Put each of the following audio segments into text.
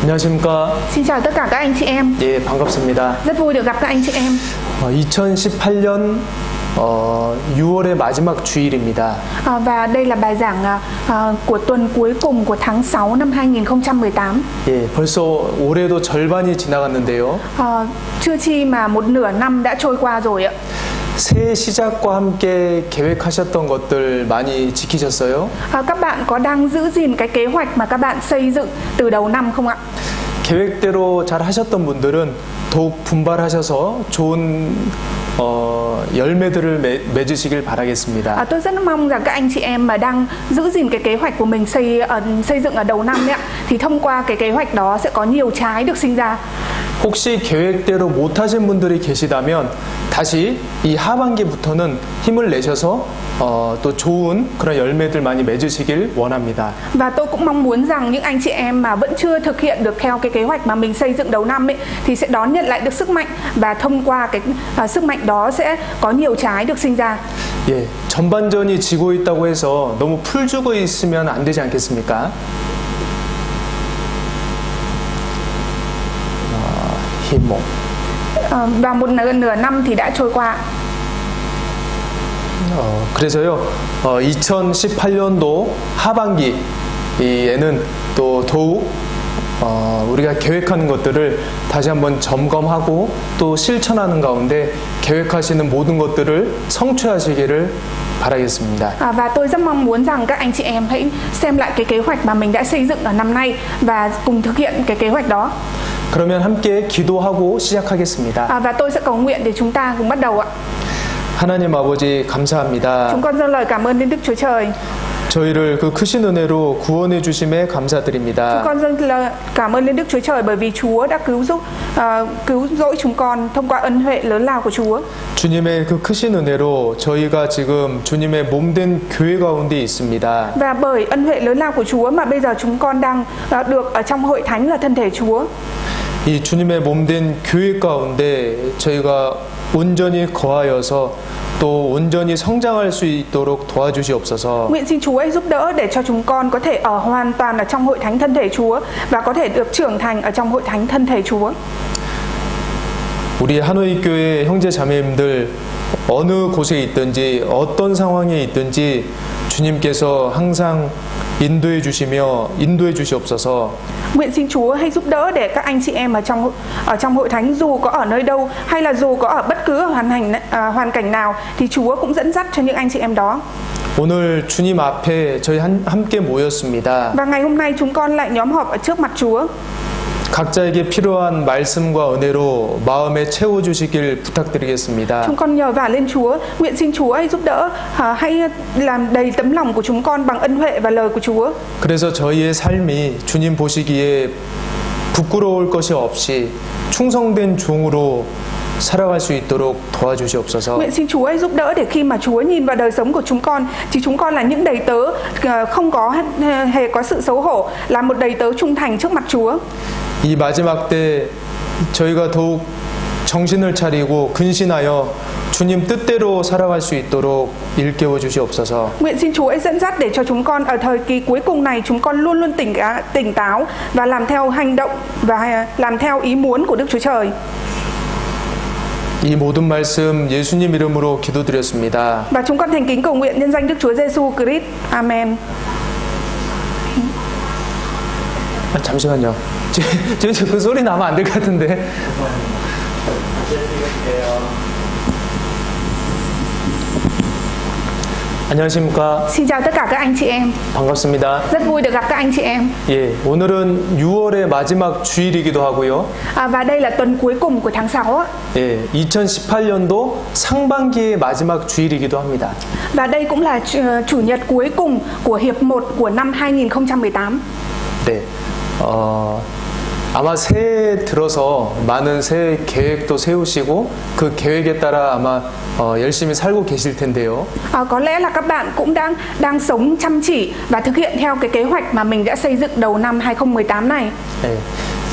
안녕하십니까. Xin chào tất cả các anh chị em. 예, 반갑습니다. Rất vui được gặp các anh chị em. 2018년 6월의 마지막 주일입니다. Và đây là bài giảng của tuần cuối cùng của tháng 6 năm 2018. 예, 벌써 올해도 절반이 지나갔는데요. Chưa chi mà một nửa năm đã trôi qua rồi ạ. 새해 시작과 함께 계획하셨던 것들 많이 지키셨어요? Các bạn có đang giữ gìn cái kế hoạch mà các bạn xây dựng từ đầu năm không ạ? 계획대로 잘 하셨던 분들은 더욱 분발하셔서 좋은 열매들을 맺으시길 바라겠습니다. Tôi rất mong rằng các anh chị em mà đang giữ gìn cái kế hoạch của mình xây dựng ở đầu năm ấy, thì thông qua cái kế hoạch đó sẽ có nhiều trái được sinh ra. 혹시 계획대로 못하신 분들이 계시다면 다시 이 하반기부터는 힘을 내셔서 또 좋은 그런 열매들 많이 맺으시길 원합니다. Và tôi cũng mong muốn rằng những anh chị em mà vẫn chưa thực hiện được theo cái kế hoạch mà mình xây dựng đầu năm ấy, thì sẽ đón nhận lại được sức mạnh, và thông qua cái sức mạnh đó sẽ có nhiều trái được sinh ra. 예, 전반전이 지고 있다고 해서 너무 풀 죽어 있으면 안 되지 않겠습니까? 힘모. Và một nửa năm thì đã trôi qua. 그래서요, 2018년도 하반기에는 또 더욱 우리가 계획하는 것들을 다시 한번 점검하고 또 실천하는 가운데 계획하시는 모든 것들을 성취하시기를 바라겠습니다. Và tôi rất mong muốn rằng các anh chị em hãy xem lại cái kế hoạch mà mình đã xây dựng ở năm nay và cùng thực hiện cái kế hoạch đó. 그러면 함께 기도하고 시작하겠습니다. Và tôi sẽ cầu nguyện để chúng ta cùng bắt đầu ạ. 하나님 아버지 감사합니다. Chúng con dâng lời cảm ơn đến Đức Chúa Trời. 저희를 그 크신 은혜로 구원해 주심에 감사드립니다. Chúng con dâng lời cảm ơn đến Đức Chúa Trời bởi vì Chúa đã cứu rỗi chúng con thông qua ân huệ lớn lao của Chúa. 주님의 그 크신 은혜로 저희가 지금 주님의 몸된 교회 가운데 있습니다. Và bởi ân huệ lớn lao của Chúa mà bây giờ chúng con đang được ở trong hội thánh là thân thể Chúa. 이 주님의 몸된 교회 가운데 저희가 온전히 거하여서 또 온전히 성장할 수 있도록 도와주시옵소서. Nguyện xin Chúa hãy giúp đỡ để cho chúng con có thể ở hoàn toàn ở trong hội thánh thân thể Chúa và có thể được trưởng thành ở trong hội thánh thân thể Chúa. 우리 하노이 교회 형제 자매님들 어느 곳에 있든지 어떤 상황에 있든지 주님께서 항상 인도해 주시며 인도해 주시옵소서. Nguyện xin Chúa hãy giúp đỡ để các anh chị em ở trong hội thánh dù có ở nơi đâu hay là dù có ở bất cứ hoàn cảnh nào thì Chúa cũng dẫn dắt cho những anh chị em đó. 오늘 주님 앞에 저희 함께 모였습니다. Và ngày hôm nay chúng con lại nhóm họp ở trước mặt Chúa. 각자에게 필요한 말씀과 은혜로 마음에 채워주시길 부탁드리겠습니다. Chúng con nhờ vả lên Chúa, nguyện xin Chúa hãy giúp đỡ, hãy làm đầy tấm lòng của chúng con bằng ân huệ và lời của Chúa. 그래서 저희의 삶이 주님 보시기에 부끄러울 것이 없이 충성된 종으로 살아갈 수 있도록 도와주시옵소서. Nguyện xin Chúa hãy giúp đỡ để khi mà Chúa nhìn vào đời sống của chúng con thì chúng con là những đầy tớ không hề có sự xấu hổ, là một đầy tớ trung thành trước mặt Chúa. 이 마지막 때 저희가 더욱 정신을 차리고 근신하여 주님 뜻대로 살아갈 수 있도록 일깨워 주시옵소서. Nguyện xin Chúa hãy dẫn dắt để cho chúng con ở thời kỳ cuối cùng này chúng con luôn luôn tỉnh táo và làm theo hành động và làm theo ý muốn của Đức Chúa Trời. 이 모든 말씀 예수님 이름으로 기도드렸습니다. Và chúng con thành kính cầu nguyện nhân danh Đức Chúa Giêsu Christ. Amen. 잠시만요. 그 소리 나면 안 될 것 같은데. 안녕하십니까. Xin chào tất cả các anh chị em. 반갑습니다. Rất vui được gặp các anh chị em. 예, 오늘은 6월의 마지막 주일이기도 하고요. Và đây là tuần cuối cùng của tháng 6 á. 예, 2018년도 상반기의 마지막 주일이기도 합니다. Và đây cũng là chủ nhật cuối cùng của hiệp 1 của năm 2018. 네. 아마 새해 들어서 많은 새해 계획도 세우시고 그 계획에 따라 아마 열심히 살고 계실 텐데요. Có lẽ là các bạn cũng đang sống chăm chỉ và thực hiện theo cái kế hoạch mà mình đã xây dựng đầu năm 2018 này. 네.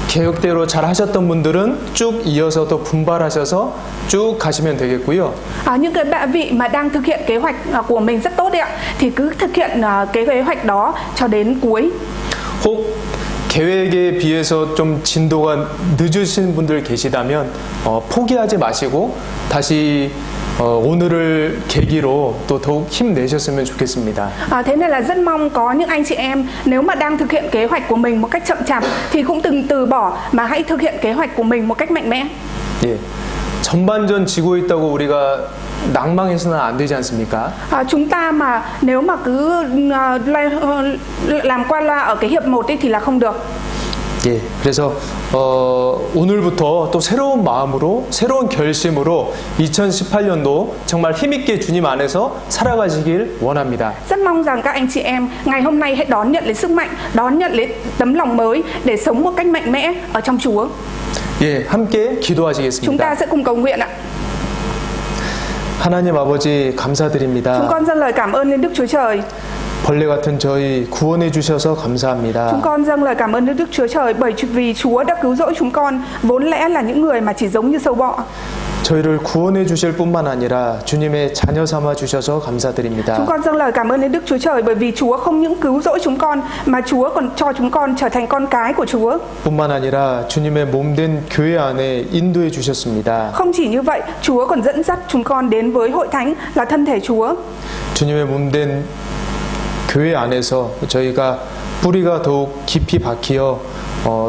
계획대로 잘 하셨던 분들은 쭉 이어서 더 분발하셔서 쭉 가시면 되겠고요. Những cái vị mà đang thực hiện kế hoạch của mình rất tốt đấy ạ, thì cứ thực hiện cái kế hoạch đó cho đến cuối. 혹 계획에 비해서 좀 진도가 늦으신 분들 계시다면 포기하지 마시고 다시 오늘을 계기로 또 더욱 힘내셨으면 좋겠습니다. Thế nên là rất mong có những anh chị em nếu mà đang thực hiện kế hoạch của mình một cách chậm chạp thì cũng đừng từ bỏ mà hãy thực hiện kế hoạch của mình một cách mạnh mẽ. 예, 전반전 지고 있다고 우리가 낭망해서는 안 되지 않습니까? Chúng ta mà nếu mà cứ làm qua loa ở cái hiệp 1 ấy thì là không được. 예, 그래서 오늘부터 또 새로운 마음으로 새로운 결심으로 2018년도 정말 힘있게 주님 안에서 살아가시길 원합니다. Rất mong rằng các anh chị em ngày hôm nay hãy đón nhận lấy sức mạnh, đón nhận lấy tấm lòng mới để sống một cách mạnh mẽ ở trong Chúa. 예, 함께 Chúng 기도하시겠습니다. ta sẽ cùng cầu nguyện ạ. 하나님 아버지 Chúng 감사드립니다. con dâng lời cảm ơn lên Đức Chúa Trời. 벌레 같은 저희 구원해 주셔서 감사합니다. Chúng con dâng lời cảm ơn đến Đức Chúa Trời bởi vì Chúa đã cứu rỗi chúng con, vốn lẽ là những người mà chỉ giống như sâu bọ. 저희를 구원해 주실 뿐만 아니라 주님의 자녀 삼아 주셔서 감사드립니다. Chúng con dâng lời cảm ơn đến Đức Chúa Trời bởi vì Chúa không những cứu rỗi chúng con mà Chúa còn cho chúng con trở thành con cái của Chúa. 뿐만 아니라 주님의 몸된 교회 안에 인도해 주셨습니다. Không chỉ như vậy, Chúa còn dẫn dắt chúng con đến với hội thánh là thân thể Chúa. 주님의 몸된 교회 안에서 저희가 뿌리가 더욱 깊이 박히어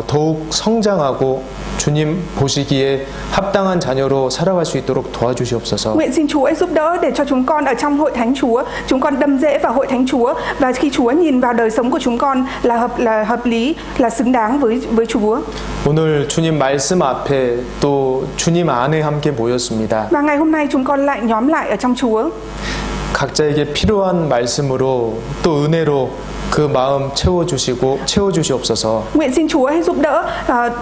더욱 성장하고 주님 보시기에 합당한 자녀로 살아갈 수 있도록 도와주시옵소서. Nguyện xin Chúa giúp đỡ để cho chúng con ở trong hội thánh Chúa, chúng con đâm rễ vào hội thánh Chúa và khi Chúa nhìn vào đời sống của chúng con là hợp lý, là xứng đáng với Chúa. 오늘 주님 말씀 앞에 또 주님 안에 함께 모였습니다. Và ngày hôm nay chúng con lại nhóm lại ở trong Chúa. 각자에게 필요한 말씀으로 또 은혜로 그 마음 채워주시옵소서. Nguyện xin Chúa hãy giúp đỡ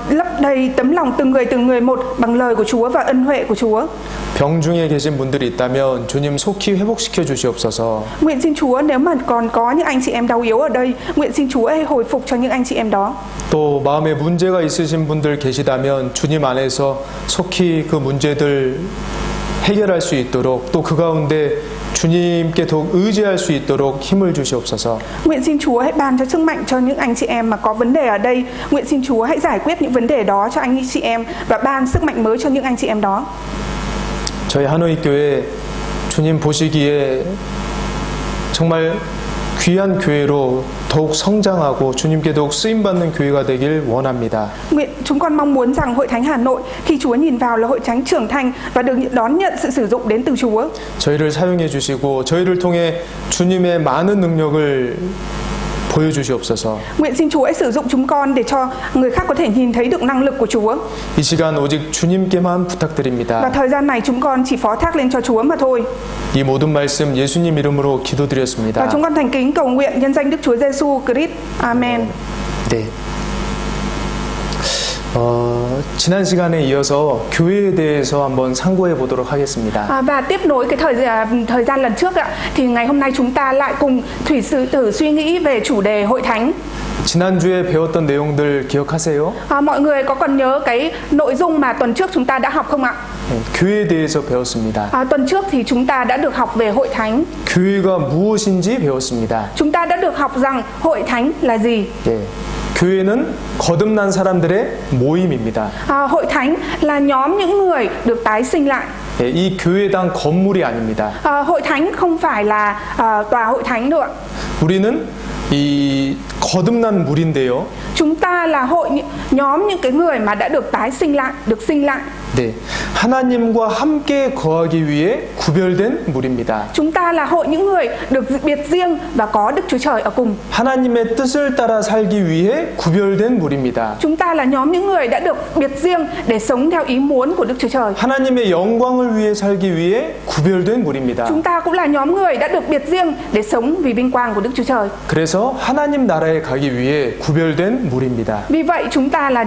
lấp đầy tấm lòng từng người một bằng lời của Chúa và ân huệ của Chúa. 병 중에 계신 분들이 있다면 주님 속히 회복시켜 주시옵소서. Nguyện xin Chúa nếu mà còn có những anh chị em đau yếu ở đây, nguyện xin Chúa hãy hồi phục cho những anh chị em đó. 또 마음에 문제가 있으신 분들 계시다면 주님 안에서 속히 그 문제들 해결할 수 있도록 또 그 가운데 주님께 더욱 의지할 수 있도록 힘을 주시옵소서. Nguyện xin Chúa hãy ban cho sức mạnh cho những anh chị em mà có vấn đề ở đây. Nguyện xin Chúa hãy giải quyết những vấn đề đó cho anh chị em và ban sức mạnh mới cho những anh chị em đó. 저희 하노이 교회 주님 보시기에 정말 귀한 교회로 더욱 성장하고 주님께 더욱 쓰임받는 교회가 되길 원합니다. Chúng con mong muốn rằng hội thánh Hà Nội khi Chúa nhìn vào là hội thánh trưởng thành và được đón nhận sự sử dụng đến từ Chúa. 저희를 사용해 주시고 저희를 통해 주님의 많은 능력을 보여주시옵소서. Nguyện xin Chúa hãy sử dụng chúng con để cho người khác có thể nhìn thấy được năng lực của Chúa. 이 시간 오직 주님께만 부탁드립니다. Và thời gian này chúng con chỉ phó thác lên cho Chúa mà thôi. 이 모든 말씀 예수님 이름으로 기도드렸습니다. Và chúng con thành kính cầu nguyện nhân danh Đức Chúa Giêsu Christ. Amen. 네. 지난 시간에 이어서 교회에 대해서 한번 상고해 보도록 하겠습니다. Và tiếp nối cái thời gian lần trước ạ, thì ngày hôm nay chúng ta lại cùng thử suy nghĩ về chủ đề hội thánh. 지난주에 배웠던 내용들 기억하세요? Mọi người có còn nhớ cái nội dung mà tuần trước chúng ta đã học không ạ? 교회에 대해서 배웠습니다. Tuần trước thì chúng ta đã được học về hội thánh. 교회가 무엇인지 배웠습니다. Chúng ta đã được học rằng hội thánh là gì? 예. 교회는 거듭난 사람들의 모임입니다. Hội thánh là nhóm những người được tái sinh lại. 예, 이 교회당 건물이 아닙니다. Hội thánh không phải là tòa hội thánh đâu ạ. 우리는 이 거듭난 물인데요. Chúng ta là nhóm những cái người mà đã được tái sinh lại, được sinh lại. 네, 하나님과 함께 거하기 위해 구별된 물입니다. Chúng ta là hội những người được biệt riêng và có Đức Chúa Trời ở cùng. 하나님의 뜻을 따라 살기 위해 구별된 물입니다. Chúng ta là nhóm những người đã được biệt riêng để sống theo ý muốn của Đức Chúa Trời. 하나님의 영광을 위해 살기 위해 구별된 물입니다. Chúng ta cũng là nhóm người đã được biệt riêng để sống vì vinh quang của Đức Chúa Trời. 그래서 하나님 나라에 가기 위해 구별된 물입니다. Vì vậy chúng ta là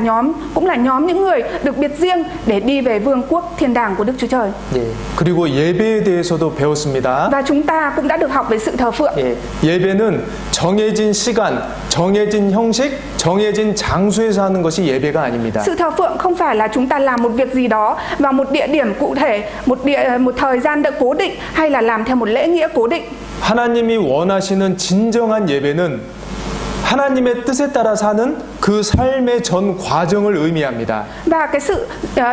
cũng là nhóm những người được biệt riêng để đi về vương quốc thiên đàng của Đức Chúa Trời. 예. 그리고 예배에 대해서도 배웠습니다. Và chúng ta cũng đã được học về sự thờ phượng. 예. 예배는 정해진 시간, 정해진 형식, 정해진 장소에서 하는 것이 예배가 아닙니다. Sự thờ phượng không phải là chúng ta làm một việc gì đó vào một địa điểm cụ thể, một thời gian cố định hay là làm theo một lễ nghĩa cố định. 하나님이 원하시는 진정한 예배는 하나님의 뜻에 따라 사는 그 삶의 전 과정을 의미합니다. Và cái sự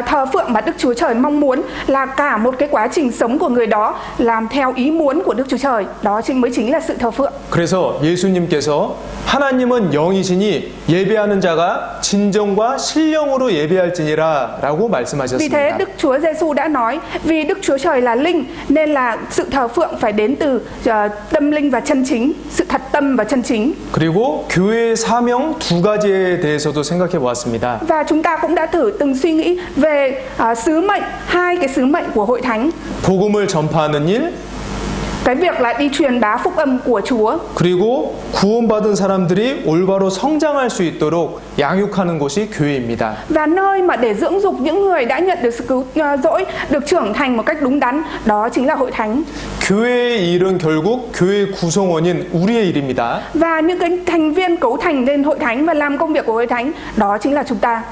thờ phượng mà Đức Chúa Trời mong muốn là cả một cái quá trình sống của người đó làm theo ý muốn của Đức Chúa Trời. Đó mới chính là sự thờ phượng. 그래서 예수님께서 하나님은 영이시니 예배하는 자가 진정과 신령으로 예배할지니라 라고 Vì thế 말씀하셨습니다. Đức Chúa Giêsu đã nói vì Đức Chúa Trời là linh nên là sự thờ phượng phải đến từ tâm linh và chân chính, sự thật tâm và chân chính. 그리고 교회의 사명 두 가지에 대해서도 생각해 보았습니다. Và chúng ta cũng đã từng suy nghĩ về sứ mệnh, hai cái sứ mệnh của hội thánh. 복음을 전파하는 일, Cái việc là đi truyền bá phúc âm của Chúa. 그리고 구원받은 사람들이 올바로 성장할 수 있도록 양육하는 곳이 교회입니다. Và nơi mà để dưỡng dục những người đã nhận được sự cứu rỗi được trưởng thành một cách đúng đắn, đó chính là hội thánh. 교회의 일은 결국 교회 구성원인 우리의 일입니다. Và những cái thành viên cấu thành lên hội thánh và làm công việc của hội thánh, đó chính là chúng ta.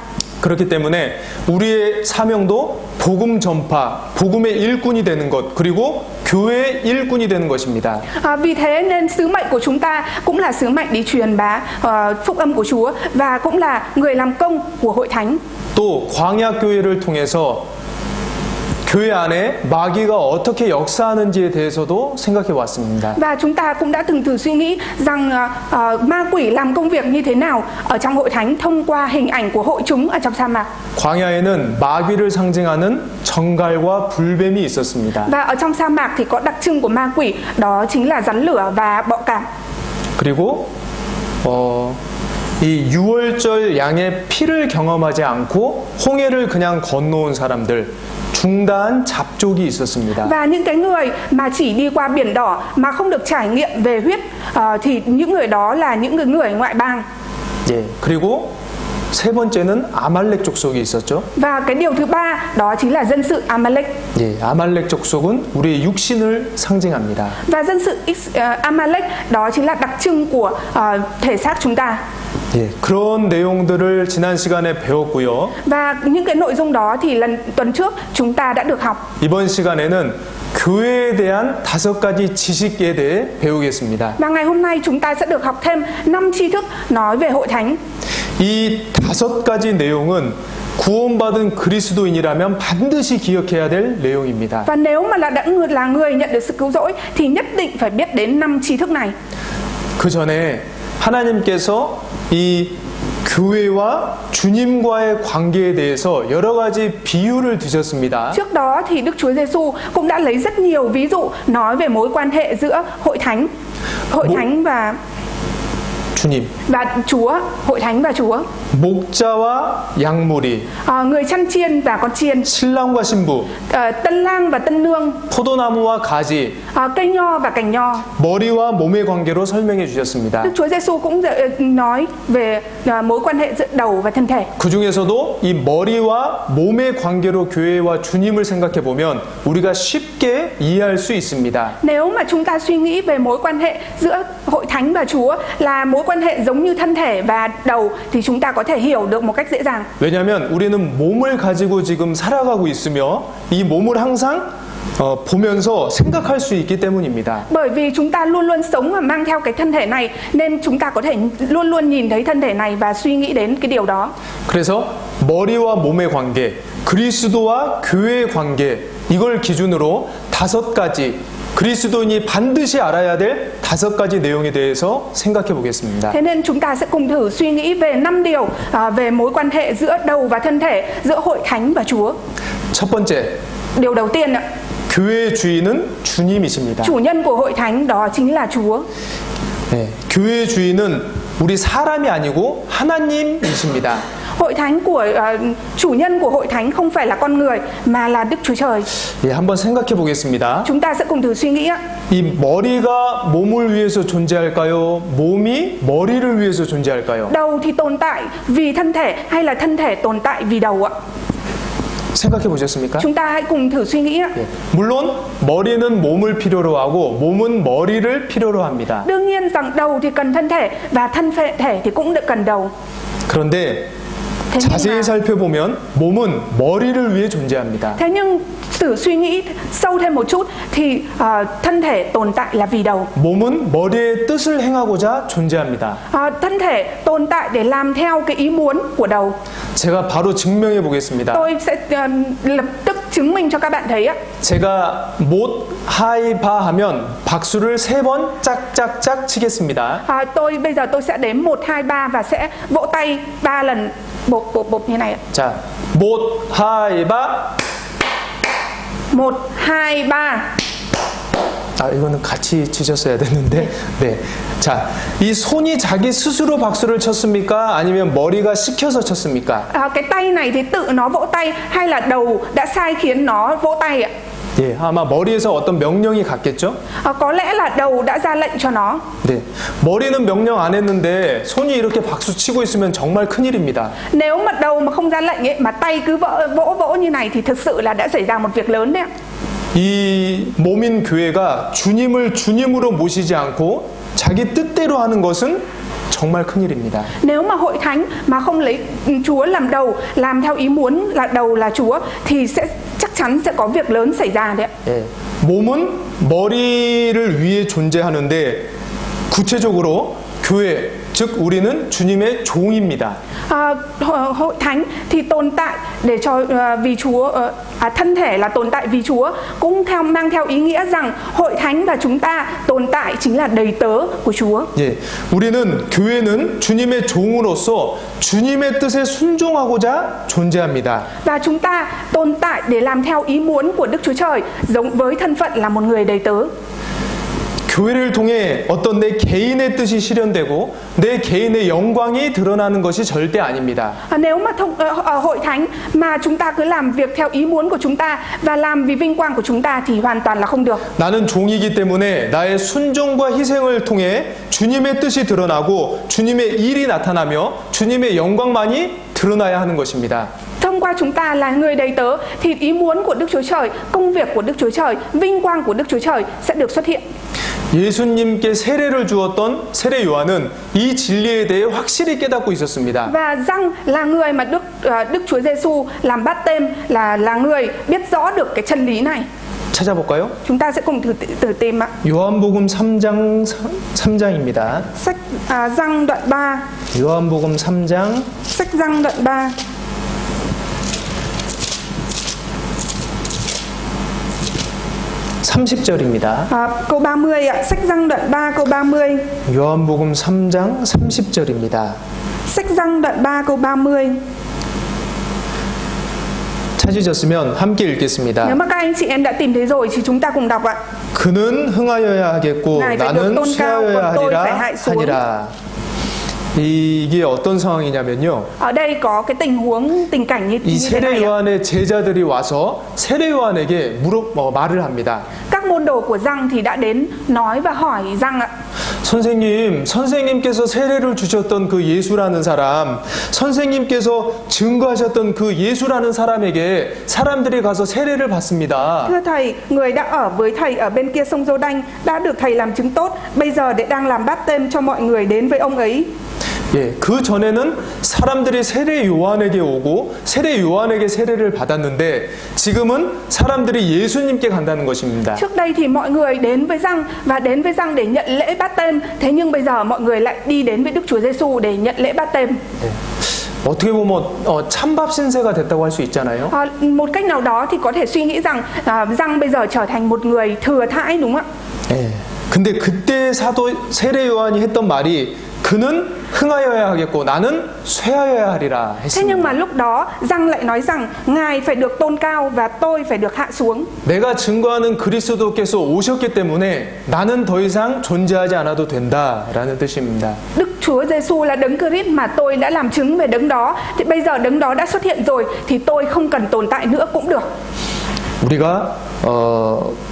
그렇기 때문에 우리의 사명도 복음 전파, 복음의 일꾼이 되는 것, 그리고 교회의 일꾼이 되는 것입니다. Vì thế nên sứ mệnh của chúng ta cũng là sứ mệnh đi truyền bá phúc âm của Chúa và cũng là người làm công của hội thánh. 또 광야교회를 통해서 교회 안에 마귀가 어떻게 역사하는지에 대해서도 생각해 왔습니다. Và chúng ta cũng đã từng thử suy nghĩ rằng ma quỷ làm công việc như thế nào ở trong hội thánh thông qua hình ảnh của hội chúng ở trong sa mạc. 광야에는 마귀를 상징하는 정갈과 불뱀이 있었습니다. Và ở trong sa mạc thì có đặc trưng của ma quỷ, đó chính là rắn lửa và bọ cạp. 그리고 이 유월절 양의 피를 경험하지 않고 홍해를 그냥 건너온 사람들, 중다한 잡족이 있었습니다. Và những cái người mà chỉ đi qua biển đỏ mà không được trải nghiệm về huyết thì những người đó là những người ngoại bang. 예, 그리고 세 번째는 아말렉 족속이 있었죠. Và cái điều thứ ba đó chính là dân sự Amalek. 예, 아말렉 족속은 우리의 육신을 상징합니다. Và dân sự Amalek đó chính là đặc trưng của thể xác chúng ta. 예, 그런 내용들을 지난 시간에 배웠고요. Và những cái nội dung đó thì tuần trước chúng ta đã được học. 이번 시간에는 교회에 대한 5가지 지식에 대해 배우겠습니다. Và ngày hôm nay chúng ta sẽ được học thêm 5 tri thức nói về hội thánh. 이 5가지 내용은 구원받은 그리스도인이라면 반드시 기억해야 될 내용입니다. Và nếu mà là người nhận được sự cứu rỗi thì nhất định phải biết đến 5 tri thức này. 그 전에 하나님께서 이 교회와 주님과의 관계에 대해서 여러 가지 비유를 드셨습니다. Trước đó thì Đức Chúa Giêsu cũng đã lấy rất nhiều ví dụ nói về mối quan hệ giữa hội thánh và 주님, Chúa, hội thánh và Chúa. 목자와 양무리, Người chăn chiên và con chiên, 신랑과 신부, tân lang và tân nương, 포도나무와 가지, cây nho và cành nho. 머리와 몸의 관계로 설명해 주셨습니다. Đức Chúa Giêsu cũng nói về mối quan hệ giữa đầu và thân thể. 그 중에서도 이 머리와 몸의 관계로 교회와 주님을 생각해 보면 우리가 쉽게 이해할 수 있습니다. Nếu mà chúng ta suy nghĩ về mối quan hệ giữa hội thánh và Chúa là mối quan hệ giống như thân thể và đầu thì chúng ta có thể hiểu được một cách dễ dàng. 왜냐하면 우리는 몸을 가지고 지금 살아가고 있으며 이 몸을 항상 보면서 생각할 수 있기 때문입니다. Bởi vì chúng ta luôn luôn sống và mang theo cái thân thể này nên chúng ta có thể luôn luôn nhìn thấy thân thể này và suy nghĩ đến cái điều đó. 그래서 머리와 몸의 관계, 그리스도와 교회의 관계 이걸 기준으로 5가지 그리스도인이 반드시 알아야 될 5가지 내용에 대해서 생각해 보겠습니다. Thế nên chúng ta sẽ cùng thử suy nghĩ về 5 điều về mối quan hệ giữa đầu và thân thể, giữa hội thánh và Chúa. 첫 번째, Điều đầu tiên ạ, 교회의 주인은 주님이십니다. chủ nhân của hội thánh đó chính là Chúa. 네, 교회의 주인은 우리 사람이 아니고 하나님이십니다. Hội thánh của chủ nhân của hội thánh không phải là con người mà là Đức Chúa Trời. 예, 한번 생각해 보겠습니다. Chúng ta sẽ cùng thử suy nghĩ ạ. 이 머리가 몸을 위해서 존재할까요? 몸이 머리를 위해서 존재할까요? Đầu thì tồn tại vì thân thể hay là thân thể tồn tại vì đầu ạ? 생각해 보셨습니까? Chúng ta hãy cùng thử suy nghĩ ạ. 예, 물론 머리는 몸을 필요로 하고 몸은 머리를 필요로 합니다. Đương nhiên rằng đầu thì cần thân thể và thân thể thì cũng được cần đầu. 그런데 Thế nhưng 자세히 mà- 살펴보면 몸은 머리를 위해 존재합니다. Thế nhưng thử suy nghĩ sâu thêm một chút thì thân thể tồn tại là vì đầu. 몸은 머리의 뜻을 행하고자 존재합니다. Thân thể tồn tại để làm theo cái ý muốn của đầu. 제가 바로 증명해 보겠습니다. Tôi sẽ lập tức chứng minh cho các bạn thấy ạ. 제가 못 하이 바 하면 박수를 3번 짝짝짝 치겠습니다. Tôi bây giờ tôi sẽ đếm 1, 2, 3 và sẽ vỗ tay 3 lần bột bột bột như này ạ. 자, 못 하이 바. 1, 2, 3. 아, 이거는 같이 치셨어야 됐는데. 네. 자, 이 손이 자기 스스로 박수를 쳤습니까? 아니면 머리가 시켜서 쳤습니까? Cái tay này thì tự nó vỗ tay hay là đầu đã sai khiến nó vỗ tay ạ? 예, 아마 머리에서 어떤 명령이 갔겠죠? Có lẽ là đầu đã ra lệnh cho nó. 네. 머리는 명령 안 했는데 손이 이렇게 박수 치고 있으면 정말 큰일입니다. Nếu mà đầu mà không ra lệnh ấy mà tay cứ vỗ như này thì thực sự là đã xảy ra một việc lớn đấy ạ. 이 몸인 교회가 주님을 주님으로 모시지 않고 자기 뜻대로 하는 것은 정말 큰일입니다. Nếu mà hội thánh mà không lấy Chúa làm đầu, làm theo ý muốn là đầu là Chúa thì chắc chắn sẽ có việc lớn xảy ra đấy ạ. 예. 몸은 머리를 위해 존재하는데 구체적으로 교회, 즉 우리는 주님의 종입니다. Hội thánh thì tồn tại để cho vì Chúa, thân thể là tồn tại vì Chúa, cũng mang theo ý nghĩa rằng hội thánh và chúng ta tồn tại chính là đầy tớ của Chúa. 예, 우리는 교회는 주님의 종으로서 주님의 뜻에 순종하고자 존재합니다. Và chúng ta tồn tại để làm theo ý muốn của Đức Chúa Trời, giống với thân phận là một người đầy tớ. 교회를 통해 어떤 내 개인의 뜻이 실현되고 내 개인의 영광이 드러나는 것이 절대 아닙니다. Nếu mà hội thánh mà chúng ta cứ làm việc theo ý muốn của chúng ta và làm vì vinh quang của chúng ta thì hoàn toàn là không được. 나는 종이기 때문에 나의 순종과 희생을 통해 주님의 뜻이 드러나고 주님의 일이 나타나며 주님의 영광만이 드러나야 하는 것입니다. Thông qua chúng ta là người đầy tớ thì ý muốn của Đức Chúa Trời, công việc của Đức Chúa Trời, vinh quang của Đức Chúa Trời sẽ được xuất hiện. 예수님께 세례를 주었던 세례 요한은 이 진리에 대해 확실히 깨닫고 있었습니다. Và rằng là người mà Đức Chúa Giêsu làm báp têm là người biết rõ được cái chân lý này. 찾아볼까요? Chúng ta sẽ cùng thử tìm ạ. 요한복음 3장입니다. Sách Giăng đoạn 3. 요한복음 3장 Sách Giăng đoạn 3. 30절입니다. Câu 30 ạ. Sách Giăng đoạn 3 câu 30. 요한복음 3장 30절입니다. Sách Giăng đoạn 3 câu 30. 찾으셨으면 함께 읽겠습니다. Nếu mà các anh chị em đã tìm thấy rồi thì chúng ta cùng đọc ạ. 그는 흥하여야 하겠고 ngài phải được 나는 tôn cao, 쇠하여야 còn tôi phải 하리라 hạ xuống. 하니라. 이게 어떤 상황이냐면요. Ở đây có cái tình cảnh như 이 thế 세례 này ạ. 요한의 제자들이 와서 세례 요한에게 말을 합니다. Các môn đồ của Giăng thì đã đến nói và hỏi Giăng ạ. 선생님께서 세례를 주셨던 그 예수라는 사람, 선생님께서 증거하셨던 그 예수라는 사람에게 사람들이 가서 세례를 받습니다. Thưa thầy, người đã ở với thầy ở bên kia sông Giô-đanh đã được thầy làm chứng tốt, bây giờ đang làm báp têm cho mọi người đến với ông ấy. 예, 그 전에는 사람들이 세례 요한에게 오고 세례 요한에게 세례를 받았는데 지금은 사람들이 예수님께 간다는 것입니다. Trước đây thì mọi người đến với Giăng và đến với Giăng để nhận lễ báp têm, thế nhưng bây giờ mọi người lại đi đến với Đức Chúa Giêsu để nhận lễ báp têm. 예. 어떻게 보면 찬밥 신세가 됐다고 할 수 있잖아요. Một cách nào đó thì có thể suy nghĩ rằng Giăng bây giờ trở thành một người thừa thãi, đúng không ạ? 예. 근데 그때 사도 세례 요한이 했던 말이 그는 흥하여야 하겠고 나는 쇠하여야 하리라 Thế nhưng mà 했습니다. lúc đó Giăng lại nói rằng Ngài phải được tôn cao và tôi phải được hạ xuống. 내가 증거하는 그리스도께서 오셨기 때문에 나는 더 이상 존재하지 않아도 된다라는 뜻입니다. Đức Chúa Giêsu là đấng Christ mà tôi đã làm chứng về đấng đó, thì bây giờ đấng đó đã xuất hiện rồi thì tôi không cần tồn tại nữa cũng được. 우리가